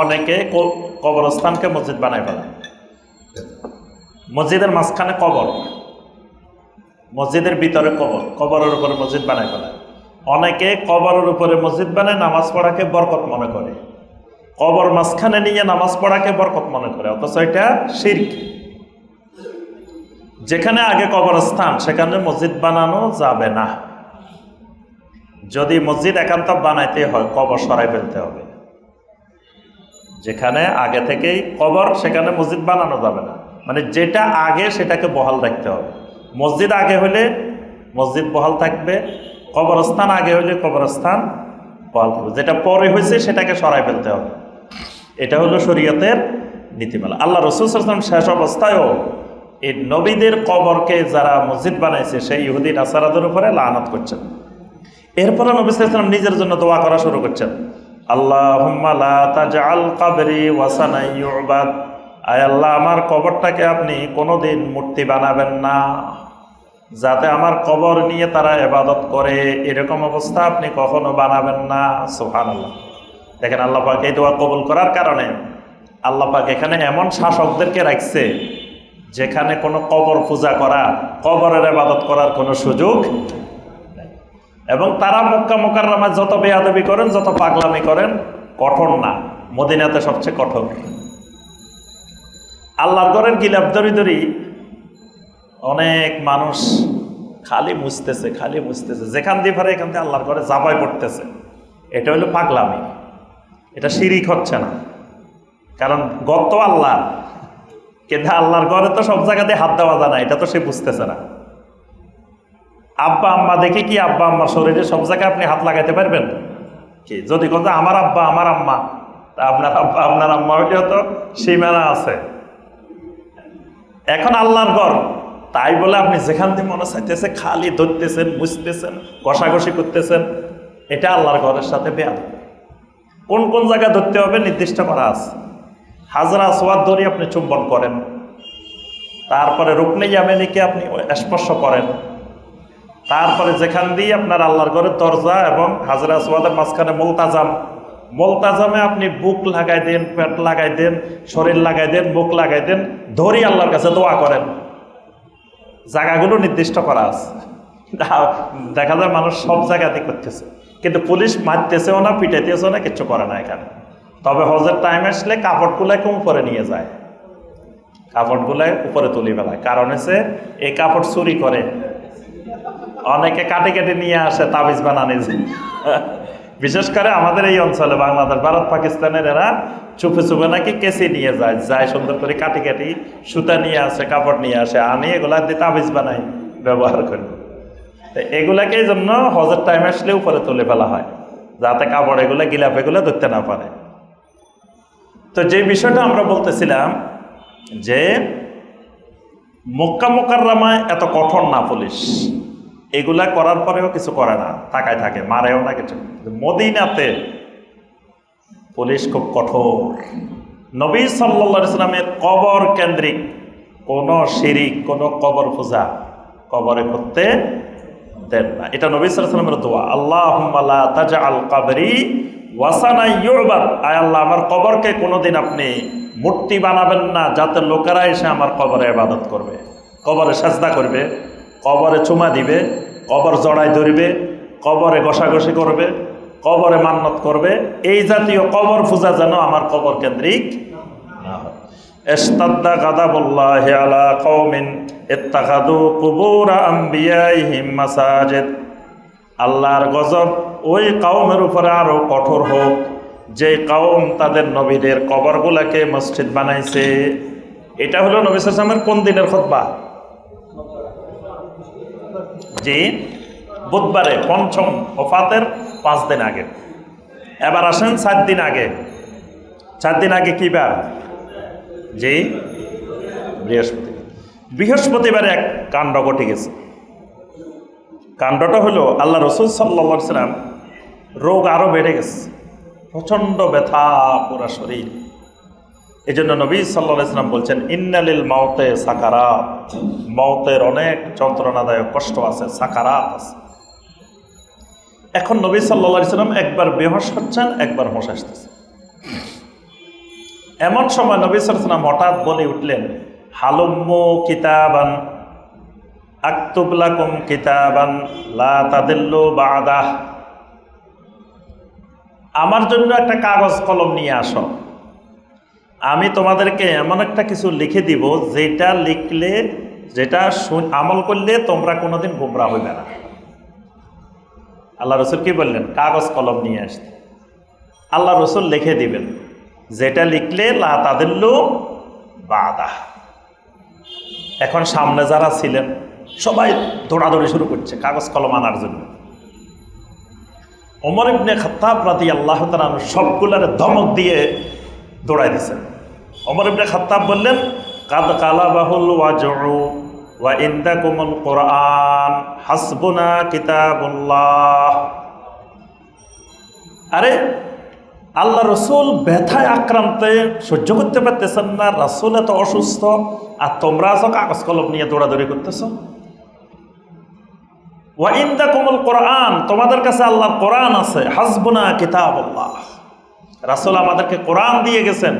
অনেকে কবরস্থানকে মসজিদ বানায় ফেলে, মসজিদের মাঝখানে কবর, মসজিদের ভিতরে কবর, কবরের উপরে মসজিদ বানায় ফেলে। অনেকে কবরের উপরে মসজিদ বানায় নামাজ পড়াকে বরকত মনে করে, কবর মাঝখানে নিয়ে নামাজ পড়াকে বরকত মনে করে, অথচ এটা শিরক। যেখানে আগে কবরস্থান সেখানে মসজিদ বানানো যাবে না। যদি মসজিদ একান্ত বানাইতে হয় কবর সরাই ফেলতে হবে। যেখানে আগে থেকেই কবর সেখানে মসজিদ বানানো যাবে না, মানে যেটা আগে সেটাকে বহাল রাখতে হবে। মসজিদ আগে হলে মসজিদ বহাল থাকবে, কবরস্থান আগে হলে কবরস্থান বহাল থাকবে, যেটা পরে হয়েছে সেটাকে সরাই ফেলতে হবে। এটা হলো শরীয়তের নীতিমালা। আল্লাহ রাসূল সাল্লাল্লাহু আলাইহি ওয়াসাল্লাম শেষ অবস্থায়ও এই নবীদের কবরকে যারা মসজিদ বানাইছে সেই ইহুদি নাসারাদের উপরে লানত করছেন। এরপরে নবী সাল্লাল্লাহু আলাইহি ওয়াসাল্লাম নিজের জন্য দোয়া করা শুরু করছেন, আল্লাহুম্মা লা তাজআল কবরি ওয়াসানান ইউবাদ। আয় আল্লাহ, আমার কবরটাকে আপনি কোনোদিন মূর্তি বানাবেন না, যাতে আমার কবর নিয়ে তারা ইবাদত করে, এরকম অবস্থা আপনি কখনো বানাবেন না। সুবহানাল্লাহ। দেখেন আল্লাহ পাক এই দোয়া কবুল করার কারণে আল্লাহ পাক এখানে এমন শাসকদেরকে রাখছে যেখানে কোনো কবর পূজা করা, কবরের ইবাদত করার কোনো সুযোগ নেই। এবং তারা মক্কা মুকাররমায় যত বেয়াদবি করেন, যত পাগলামি করেন, কঠোর না, মদিনাতে সবচেয়ে কঠোর। আল্লাহর ঘরের গিলাফ ধরি ধরি অনেক মানুষ খালি মুছতেছে, খালি মুছতেছে, যেখান দিয়ে পারে এখান থেকে আল্লাহর ঘরে জাবাই পড়তেছে। এটা হলো পাগলামি, এটা শিরিক হচ্ছে না, কারণ গত আল্লাহ, কিন্তু আল্লাহর ঘরে তো সব জায়গাতে হাত দেওয়া যায় না, এটা তো সে বুঝতেছে না। আব্বা আম্মা দেখে কি আব্বা আম্মার শরীরে সব জায়গায় আপনি হাত লাগাইতে পারবেন কি? যদি কথা আমার আব্বা আমার আম্মা, তা আপনার আব্বা আপনার আম্মা হইলেও তো সীমানা আছে। এখন আল্লাহর ঘর, তাই বলে আপনি যেখান থেকে মনে চাইতেছে খালি ধরতেছেন, মুছতেছেন, কষাকষি করতেছেন, এটা আল্লাহর ঘরের সাথে বেয়াদবি। কোন কোন জায়গায় ধরতে হবে নির্দিষ্ট করা আছে। হাজরা আসওয়াদ ধরে আপনি চুম্বন করেন, তারপরে রুকনে ইয়ামানিকে আপনি স্পর্শ করেন, তারপরে যেখান দিয়ে আপনার আল্লাহর ঘরের দরজা এবং হাজরা আসওয়াদের মাঝখানে মুলতাজাম, মুলতাজামে আপনি বুক লাগাই দেন, পেট লাগাই দেন, শরীর লাগাই দেন, বুক লাগাই দেন, ধরি আল্লাহর কাছে দোয়া করেন। জায়গাগুলো নির্দিষ্ট করা আছে। দেখা যায় মানুষ সব জায়গাতে করতেছে, কিন্তু পুলিশ মারতেছেও না, পিটাইতেছেও না, কিচ্ছু করে না এখানে। তবে হজের টাইম আসলে কাপড়গুলোকে উপরে নিয়ে যায়, কাপড়গুলো উপরে তুলে ফেলায়। কারণ হচ্ছে এই কাপড় চুরি করে, অনেকে কাটে কেটে নিয়ে আসে তাবিজ বানানে। বিশেষ করে আমাদের এই অঞ্চলে বাংলাদেশ, ভারত, পাকিস্তানের এরা চুপে চুপে নাকি কেসি নিয়ে যায়, যায় সুন্দর করে কাটি কাটি সুতা নিয়ে আসে, কাপড় নিয়ে আসে, আনি এগুলা দিয়ে তাবিজ বানাই ব্যবহার করি। এগুলাকে জন্য হজের টাইম আসলে উপরে তুলে ফেলা হয়, যাতে কাপড় এগুলা গিলাপ এগুলো ধরতে না পারে। তো যে বিষয়টা আমরা বলতেছিলাম যে মক্কা মুকাররমায় এত কঠোর না পুলিশ, এগুলা করার পরেও কিছু করে না, তাকায় থাকে, মারেও না কিছু। মদিনাতে পুলিশ খুব কঠোর। নবী সাল্লাল্লাহু আলাইহি ওয়াসাল্লামের কবর কেন্দ্রিক কোনো শিরিক, কোনো কবর পূজা কবরে করতে দেন না। এটা নবী সাল্লাল্লাহু আলাইহি ওয়াসাল্লামের দোয়া, আল্লাহুম্মা লা তাজআল কবরি ওয়াসানান ইউবাদ। আয় আল্লাহ, আমার কবরকে কোনোদিন আপনি মূর্তি বানাবেন না, যাতে লোকেরা এসে আমার কবরে ইবাদত করবে, কবরে সাজদা করবে, কবরে চুমা দিবে, কবর জড়াই ধরবে, কবরে ঘষাঘষি করবে, কবরে মান্নত করবে। এই জাতীয় কবর পূজা যেন আমার কবর কেন্দ্রিক না হয়। ইস্তাদ্দা গাদাবুল্লাহি আলা কওমিন ইত্তাখাযু কুবুর আমবিয়াইহিম মাসাজিদ। আল্লাহর গজব ওই কওমের উপরে আরো কঠোর হোক যে কওম তাদের নবীদের কবরগুলাকে মসজিদ বানাইছে। এটা হলো নবী সাল্লাল্লাহু আলাইহি ওয়াসাল্লামের কোন দিনের খুতবা? জি, বুধবারে, পঞ্চম ওফাতের 5 দিন আগে। এবার আসেন 4 দিন আগে। 4 দিন আগে কি বার? জি, বৃহস্পতিবার। বৃহস্পতিবারে এক কাণ্ড ঘটে গেছে। কাণ্ডটা হলো আল্লাহ রসুল সাল্লাল্লাহু আলাইহি ওয়াসাল্লাম রোগ আরো বেড়ে গেছে, প্রচণ্ড ব্যথা পুরা শরীর। এই জন্য নবী সাল্লাল্লাহু আলাইহি ওয়াসাল্লাম বলছেন ইন্নালিল মাউতে সাকারাত, মওতের অনেক যন্ত্রণাদায়ক কষ্ট আছে, সাকারাত আছে। এখন নবী সাল্লাল্লাহু আলাইহি ওয়াসাল্লাম একবার বেহোশ হচ্ছেন, একবার হোশ আসতেছে। এমন সময় নবী সাল্লাল্লাহু আলাইহি ওয়াসাল্লাম হঠাৎ বলে উঠলেন, হালুম্মু কিতাবান আকতুব লাকুম কিতাবান লা তাদিল্লু বা'দাহ, আমার জন্য একটা কাগজ কলম নিয়ে আসো, আমি তোমাদেরকে এমন একটা কিছু লিখে দিব যেটা লিখলে, যেটা আমল করলে তোমরা কোনোদিন গোমরা হইবে না। আল্লাহ রসুল কি বললেন? কাগজ কলম নিয়ে আসতে। আল্লাহ রসুল লিখে দিবেন যেটা লিখলে লা তাদিল্লু বা'দাহ। এখন সামনে যারা ছিলেন সবাই দৌড়াদৌড়ি শুরু করছে কাগজ কলম আনার জন্য। ওমর ইবনে খাত্তাব রাদিয়াল্লাহু তাআলা সবগুলারে ধমক দিয়ে দৌড়াই দিয়েছেন। ওমর ইবনে খাত্তাব বললেন, কাদ কালাবাহুল ওয়াজউ ওয়া ইনদাকুমুল কুরআন হাসবুনা কিতাবুল্লাহ। আরে আল্লাহ রসুল ব্যথায় আক্রান্তে সহ্য করতে পারতেছেন না, রাসূল এত অসুস্থ, আর তোমরা আছো কাগজ কলম নিয়ে দৌড়াদৌড়ি করতেছো। ওয়া ইনদাকুমুল কুরআন, তোমাদের কাছে আল্লাহর কোরআন আছে, হাসবুনা কিতাবুল্লাহ, রাসূল আমাদেরকে কোরআন দিয়ে গেছেন,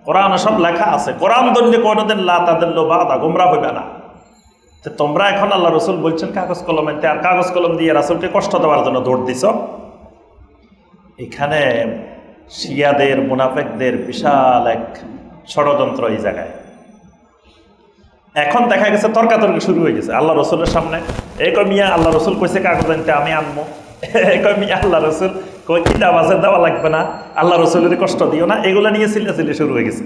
কোরআনে সব লেখা আছে, কোরআন ধরলে কোনোদিন লা তাদিল্লু বা'দা, গোমরা হইবে না। তো তোমরা এখন আল্লাহ রসুল বলছেন কাগজ কলম আনতে, আর কাগজ কলম দিয়ে রাসূলকে কষ্ট দেওয়ার জন্য দৌড় দিছ। এখানে শিয়াদের, মুনাফিকদের বিশাল এক ষড়যন্ত্র এই জায়গায়। এখন দেখা গেছে তর্কাতর্কি শুরু হয়ে গেছে আল্লাহ রসুলের সামনে। এই কই মিয়া আল্লাহ রসুল কইছে কাগজ আনতে, আমি আনবো। এই কই মিয়া আল্লাহ রসুল কই কিতাব আছে, দেওয়া লাগবে না, আল্লাহ রসুলের কষ্ট দিও না, এগুলো নিয়ে চিল্লাচিল্লি শুরু হয়ে গেছে।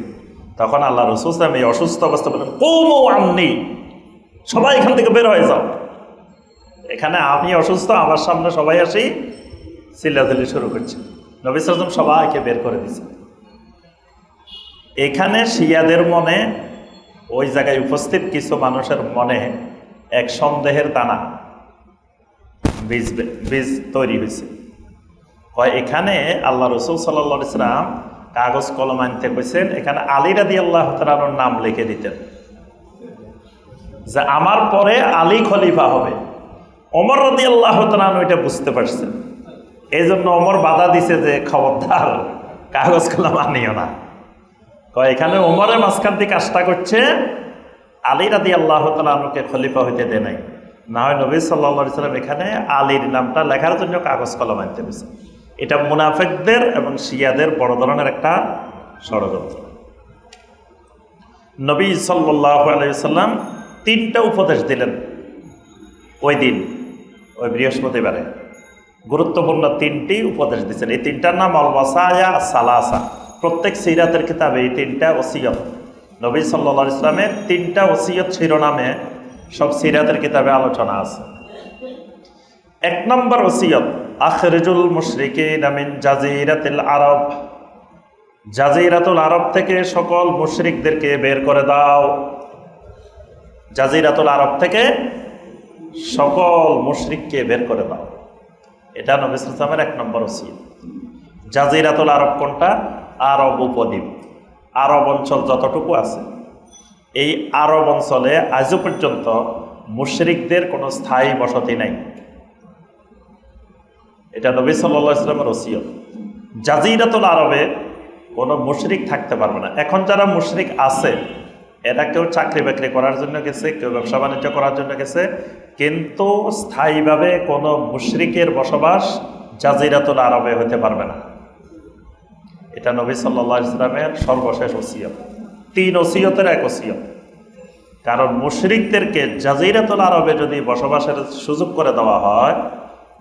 তখন আল্লাহ রসুল আমি অসুস্থ অবস্থা বলেন, কুমু আন্নী, সবাই এখান থেকে বের হয়ে যাও। এখানে আমি অসুস্থ, আমার সামনে সবাই আসি চিল্লাচিল্লি শুরু করছে। নবী সাল্লাল্লাহু আলাইহি ওয়াসাল্লাম সবাইকে বের করে দিয়েছে। এখানে শিয়াদের মনে, ওই জায়গায় উপস্থিত কিছু মানুষের মনে এক সন্দেহের দানা বীজ তৈরি হয়েছে। এখানে আল্লাহ রসুল সাল্লাল্লাহু আলাইহি ওয়াসাল্লাম কাগজ কলম আনতে কইছেন, এখানে আলী রাদিয়াল্লাহু তাআলার নাম লিখে দিতেন যে আমার পরে আলী খলিফা হবে। ওমর রাদিয়াল্লাহু তাআলা এটা বুঝতে পারছেন, এই জন্য ওমর বাধা দিছে যে খবরদার কাগজ কলম আনিও না। এখানে ওমরের মাঝখান থেকে কাজটা করছে, আলী রাদিয়াল্লাহু তাআলাকে খলিফা হইতে দেয় নাই, না হয় নবী সাল্লাল্লাহু আলাইহি ওয়াসাল্লাম এখানে আলীর নামটা লেখার জন্য কাগজ কলম আনতে বলছে। এটা মুনাফিকদের এবং শিয়াদের বড় ধরনের একটা ষড়যন্ত্র। নবী সাল্লাল্লাহু আলাইহি ওয়াসাল্লাম 3টা উপদেশ দিলেন ওই দিন, ওই বৃহস্পতিবারে গুরুত্বপূর্ণ 3টি উপদেশ দিচ্ছেন। এই 3টার নাম আল ওয়াসায়া সালাসা। প্রত্যেক সিরাতের কিতাবে এই 3টা ওসিয়ত, নবী সাল্লাল্লাহু আলাইহি ওয়াসাল্লামের 3টা ওসিয়ত শিরোনামে সব সিরাতের কিতাবে আলোচনা আছে। 1 নম্বর ওসিয়ত, আখরিজুল মুশরিকিনা মিন জাজিরাতিল আরব, জাজিরাতুল আরব থেকে সকল মুশরিকদেরকে বের করে দাও। জাজিরাতুল আরব থেকে সকল মুশরিককে বের করে দাও, এটা নবী সাল্লাল্লাহু আলাইহি ওয়াসাল্লামের 1 নম্বর ওসিয়ত। জাজিরাতুল আরব কোনটা? আরব উপদ্বীপ, আরব অঞ্চল যতটুকু আছে, এই আরব অঞ্চলে আজও পর্যন্ত মুশরিকদের কোনো স্থায়ী বসতি নাই। এটা নবী সাল্লাল্লাহু আলাইহি ওয়াসাল্লামের ওসিয়ত। জাজিরাতুল আরবে কোনো মুশরিক থাকতে পারবে না। এখন যারা মুশরিক আছে এরা কেউ চাকরি বাকরি করার জন্য গেছে, কেউ ব্যবসা বাণিজ্য করার জন্য গেছে, কিন্তু স্থায়ীভাবে কোনো মুশরিকের বসবাস জাজিরাতুল আরবে হতে পারবে না। এটা নবী সাল্লাল্লাহু আলাইহি ওয়াসাল্লামের সর্বশেষ ওসিয়ত। 3 ওসিয়তের 1 ওসিয়ত। কারণ মুশরিকদেরকে জাজিরাতুল আরবে যদি বসবাসের সুযোগ করে দেওয়া হয়,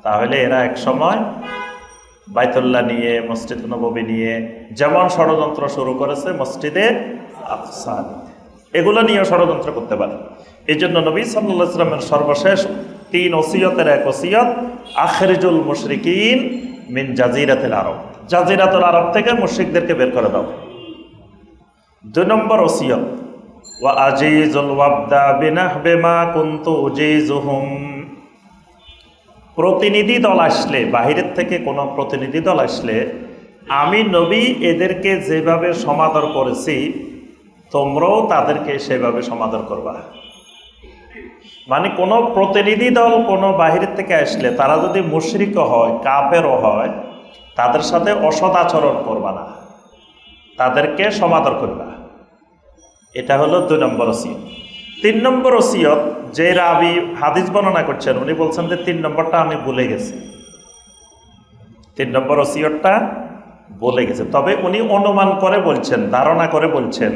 তাহলে এরা এক সময় বাইতুল্লাহ নিয়ে, মসজিদ নববী নিয়ে যেমন ষড়যন্ত্র শুরু করেছে মসজিদে আকসা, এগুলো নিয়ে ষড়যন্ত্র করতে পারে। এই জন্য নবী সাল্লাল্লাহু আলাইহি ওয়াসাল্লামের সর্বশেষ 3 ওসিয়তের এক ওসিয়ত, আখরিজুল মুশরিকিন মিন জাজিরাতিল আরব, জাজিরাতুল আরব থেকে মুশরিকদেরকে বের করে দাও। 2 নম্বর ওসিয়ত, ওয়া আজিজুল ওয়াবদা বিনাহবি মা কুনতু উজিজুহুম, প্রতিনিধি দল আসলে, বাহিরের থেকে কোনো প্রতিনিধি দল আসলে আমি নবী এদেরকে যেভাবে সমাদর করেছি তোমরাও তাদেরকে সেভাবে সমাদর করবা। মানে কোনো প্রতিনিধি দল কোনো বাহিরের থেকে আসলে তারা যদি মুশরিকও হয়, কাফেরও হয়, তাদের সাথে অসৎ আচরণ করবা না, তাদেরকে সমাদর করবা। এটা হলো 2 নম্বর ওসিয়ত। 3 নম্বর ওসিয়ত, যে রাবি হাদিস বর্ণনা করছেন উনি বলছেন যে 3 নম্বরটা আমি ভুলে গেছি, 3 নম্বর ওসিয়তটা বলে গেছে। তবে উনি অনুমান করে বলছেন, ধারণা করে বলছেন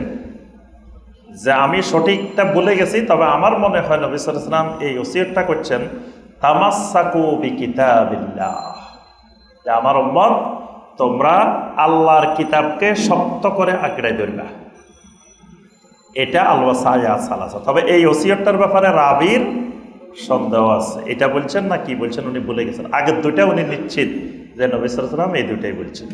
যে আমি সঠিকটা ভুলে গেছি, তবে আমার মনে হয় নবী সাল্লাল্লাহু আলাইহি ওয়াসাল্লাম এই ওসিয়তটা করছেন তামাসসাকু বিকিতাবিল্লাহ, যে আমার উম্মত তোমরা আল্লাহর কিতাবকে শক্ত করে আঁকড়ে ধরবা। এটা আল-ওয়াসায়া সালাসা। তবে এই ওসিয়তটার ব্যাপারে রাবির সন্দেহ আছে, এটা বলছেন না কি বলছেন উনি ভুলে গেছেন। আগের 2টা উনি নিশ্চিত যে নবী সাল্লাল্লাহু আলাইহি ওয়াসাল্লাম এই 2টাই বলছেন।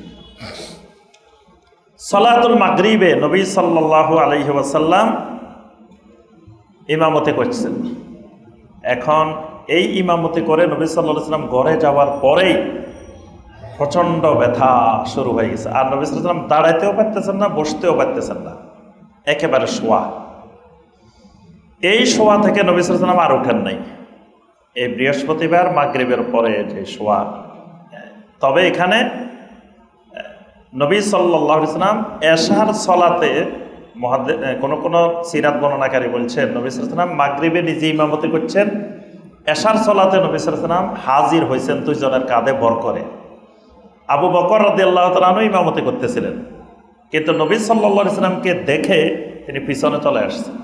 সালাতুল মাগরিবে নবী সাল্লাল্লাহু আলাইহি ওয়াসাল্লাম ইমামতি করছেন। এখন এই ইমামতি করে নবী সাল্লাল্লাহু আলাইহি ওয়াসাল্লাম ঘরে যাওয়ার পরেই প্রচণ্ড ব্যথা শুরু হয়ে গেছে, আর নবী সাল্লাল্লাহু আলাইহি ওয়াসাল্লাম দাঁড়াইতেও পারতেছেন না, বসতেও পারতেছেন না, একেবারে শোয়া। এই শোয়া থেকে নবী সাল্লাল্লাহু আলাইহি ওয়াসাল্লাম আর ওঠেন নাই, এই বৃহস্পতিবার মাগরিবের পরে যে শোয়া। তবে এখানে নবী সাল্লাল্লাহু আলাইহি ওয়াসাল্লাম এশার সলাতে কোন সিরাত বর্ণনাকারী বলছেন নবী সাল্লাল্লাহু আলাইহি ওয়াসাল্লাম মাগরিবে নিজে ইমামতি করছেন, এশার সলাতে নবী সাল্লাল্লাহু আলাইহি ওয়াসাল্লাম হাজির হয়েছেন 2 জনের কাঁধে ভর করে। আবু বকর রাদিয়াল্লাহু তাআলা আনহু ইমামতি করতেছিলেন, কিন্তু নবী সাল্লাল্লাহু আলাইহি ওয়াসাল্লামকে দেখে তিনি পিছনে চলে আসছেন।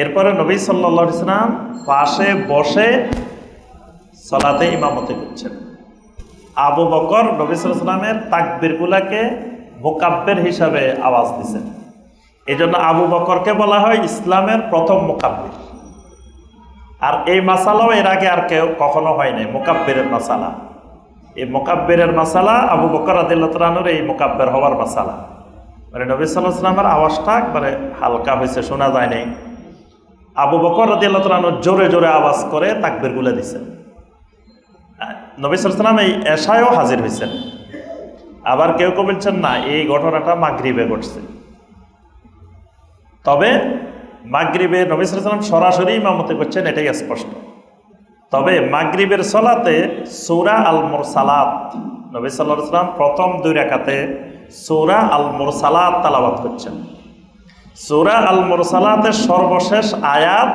এরপরে নবী সাল্লাল্লাহু আলাইহি ওয়াসাল্লাম পাশে বসে সলাতে ইমামতি করছেন। আবু বকর নবী সাল্লাল্লাহু আলাইহি ওয়াসাল্লামের তাকবীরগুলোকে মুকাব্বির হিসাবে আওয়াজ দিয়েছেন। এই জন্য আবু বকরকে বলা হয় ইসলামের প্রথম মুকাব্বির। আর এই মাসালাও এর আগে আর কেউ কখনো হয় নাই, মুকাব্বিরের মাসালা। এই মুকাব্বিরের মাসালা আবু বকর রাদিয়াল্লাহু তাআলা আনহুর এই মুকাব্বির হওয়ার মাসালা, মানে নবী সাল্লাল্লাহু আলাইহি ওয়াসাল্লামের আওয়াজটা একবারে হালকা হয়েছে, শোনা যায় নাই। আবু বকর রাদিয়াল্লাহু তাআলা আনহু জোরে জোরে আওয়াজ করে তাকবীরগুলো দিয়েছেন। নবী সাল্লাল্লাহু আলাইহি ওয়াসাল্লাম এই এশায়ও হাজির হয়েছেন। আবার কেউ কেউ বলছেন না, এই ঘটনাটা মাগরিবে ঘটছে। তবে মাগরিবে নবী সাল্লাল্লাহু আলাইহি ওয়াসাল্লাম সরাসরি ইমামতি করছেন, এটাই স্পষ্ট। তবে মাগরিবের সলাতে সূরা আল মুরসালাত নবী সাল্লাল্লাহু আলাইহি ওয়াসাল্লাম প্রথম 2 রাকাতে সূরা আল মুরসালাত তেলাওয়াত করছেন। সূরা আল মুরসালাতের সর্বশেষ আয়াত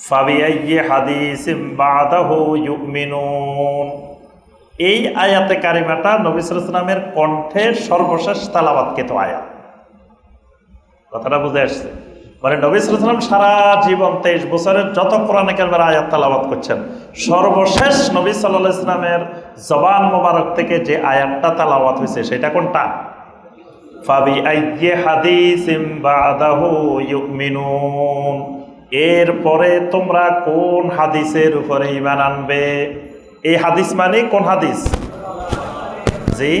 ফাবিআইয়ি হাদিসিম বাদাহু ইউমিনুন, এই আয়াতে কারিমাটা নবী সাল্লাল্লাহু আলাইহি ওয়াসাল্লামের কণ্ঠে সর্বশেষ তেলাওয়াতকৃত আয়াত। কথাটা বুঝে আসছে? মানে নবী সাল্লাল্লাহু আলাইহি ওয়াসাল্লাম সারা জীবন 23 বছরের যত কোরআন কারিমের আয়াত তেলাওয়াত করছেন, সর্বশেষ নবী সাল্লাল্লাহু আলাইহি ওয়াসাল্লামের জবান মোবারক থেকে যে আয়াতটা তেলাওয়াত হয়েছে সেটা কোনটা? ফাবিআইয়ি হাদিসিম বাদাহু ইউমিনুন, এরপরে তোমরা কোন হাদিসের উপরে ঈমান আনবে? এই হাদিস মানে কোন হাদিস? জি,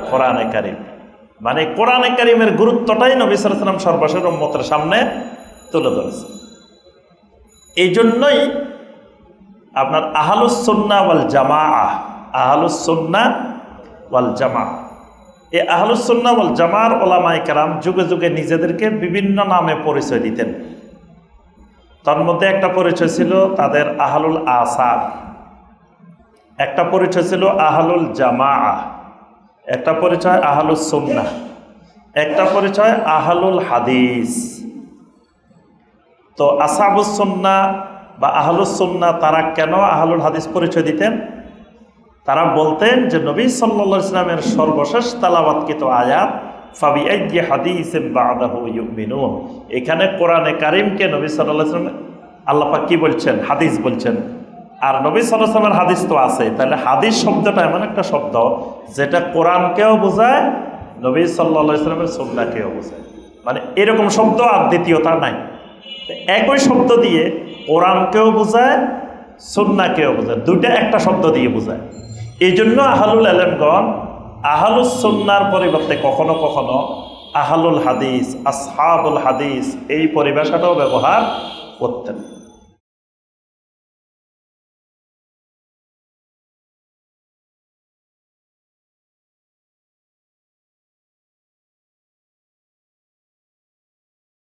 কোরআনে কারীম। মানে কোরআনে কারীমের গুরুত্বটাই নবী সাল্লাল্লাহু আলাইহি ওয়াসাল্লাম সর্বশেষ উম্মতের সামনে তুলে ধরেছেন। এই জন্যই আপনার আহলুস সুন্নাহ ওয়াল জামাআহ, আহলুস সুন্নাহ ওয়াল জামাআহ, এই আহলুস সুন্নাহ ওয়াল জামাআর উলামায়ে কেরাম যুগে যুগে নিজেদেরকে বিভিন্ন নামে পরিচয় দিতেন। তার মধ্যে একটা পরিচয় ছিল তাদের আহলুল আসার, একটা পরিচয় ছিল আহলুল জামাআহ, একটা পরিচয় আহলুস সুন্নাহ, একটা পরিচয় আহলুল হাদিস। তো আসহাবুস সুন্নাহ বা আহলুস সুন্নাহ তারা কেন আহলুল হাদিস পরিচয় দিতেন? তারা বলতেন যে নবী সাল্লাল্লাহু আলাইহি ওয়াসাল্লামের সর্বশেষ তেলাওয়াতকৃত আয়াত ফাবিআইয়ি হাদিসিম বাদাহু ইউমিনুন, এখানে কোরআনে কারীমকে নবী সাল্লাল্লাহু আলাইহি ওয়াসাল্লাম আল্লাহ পাক কি বলছেন? হাদিস বলছেন। আর নবী সাল্লাল্লাহু আলাইহি ওয়াসাল্লামের হাদিস তো আছে, তাহলে হাদিস শব্দটা এমন একটা শব্দ যেটা কোরআনকেও বোঝায়, নবী সাল্লাল্লাহু আলাইহি ওয়াসাল্লামের সুন্নাহকেও বোঝায়। মানে এরকম শব্দ আর দ্বিতীয়টা নাই। একই শব্দ দিয়ে কোরআনকেও বোঝায়, সুন্নাহকেও বোঝায়, দুইটা একটা শব্দ দিয়ে বোঝায়। এই জন্য আহলুল ইলমগণ আহলুস সুন্নাহর পরিবর্তে কখনো কখনো আহলুল হাদিস, আসহাবুল হাদিস এই পরিভাষাটাও ব্যবহার করতেন।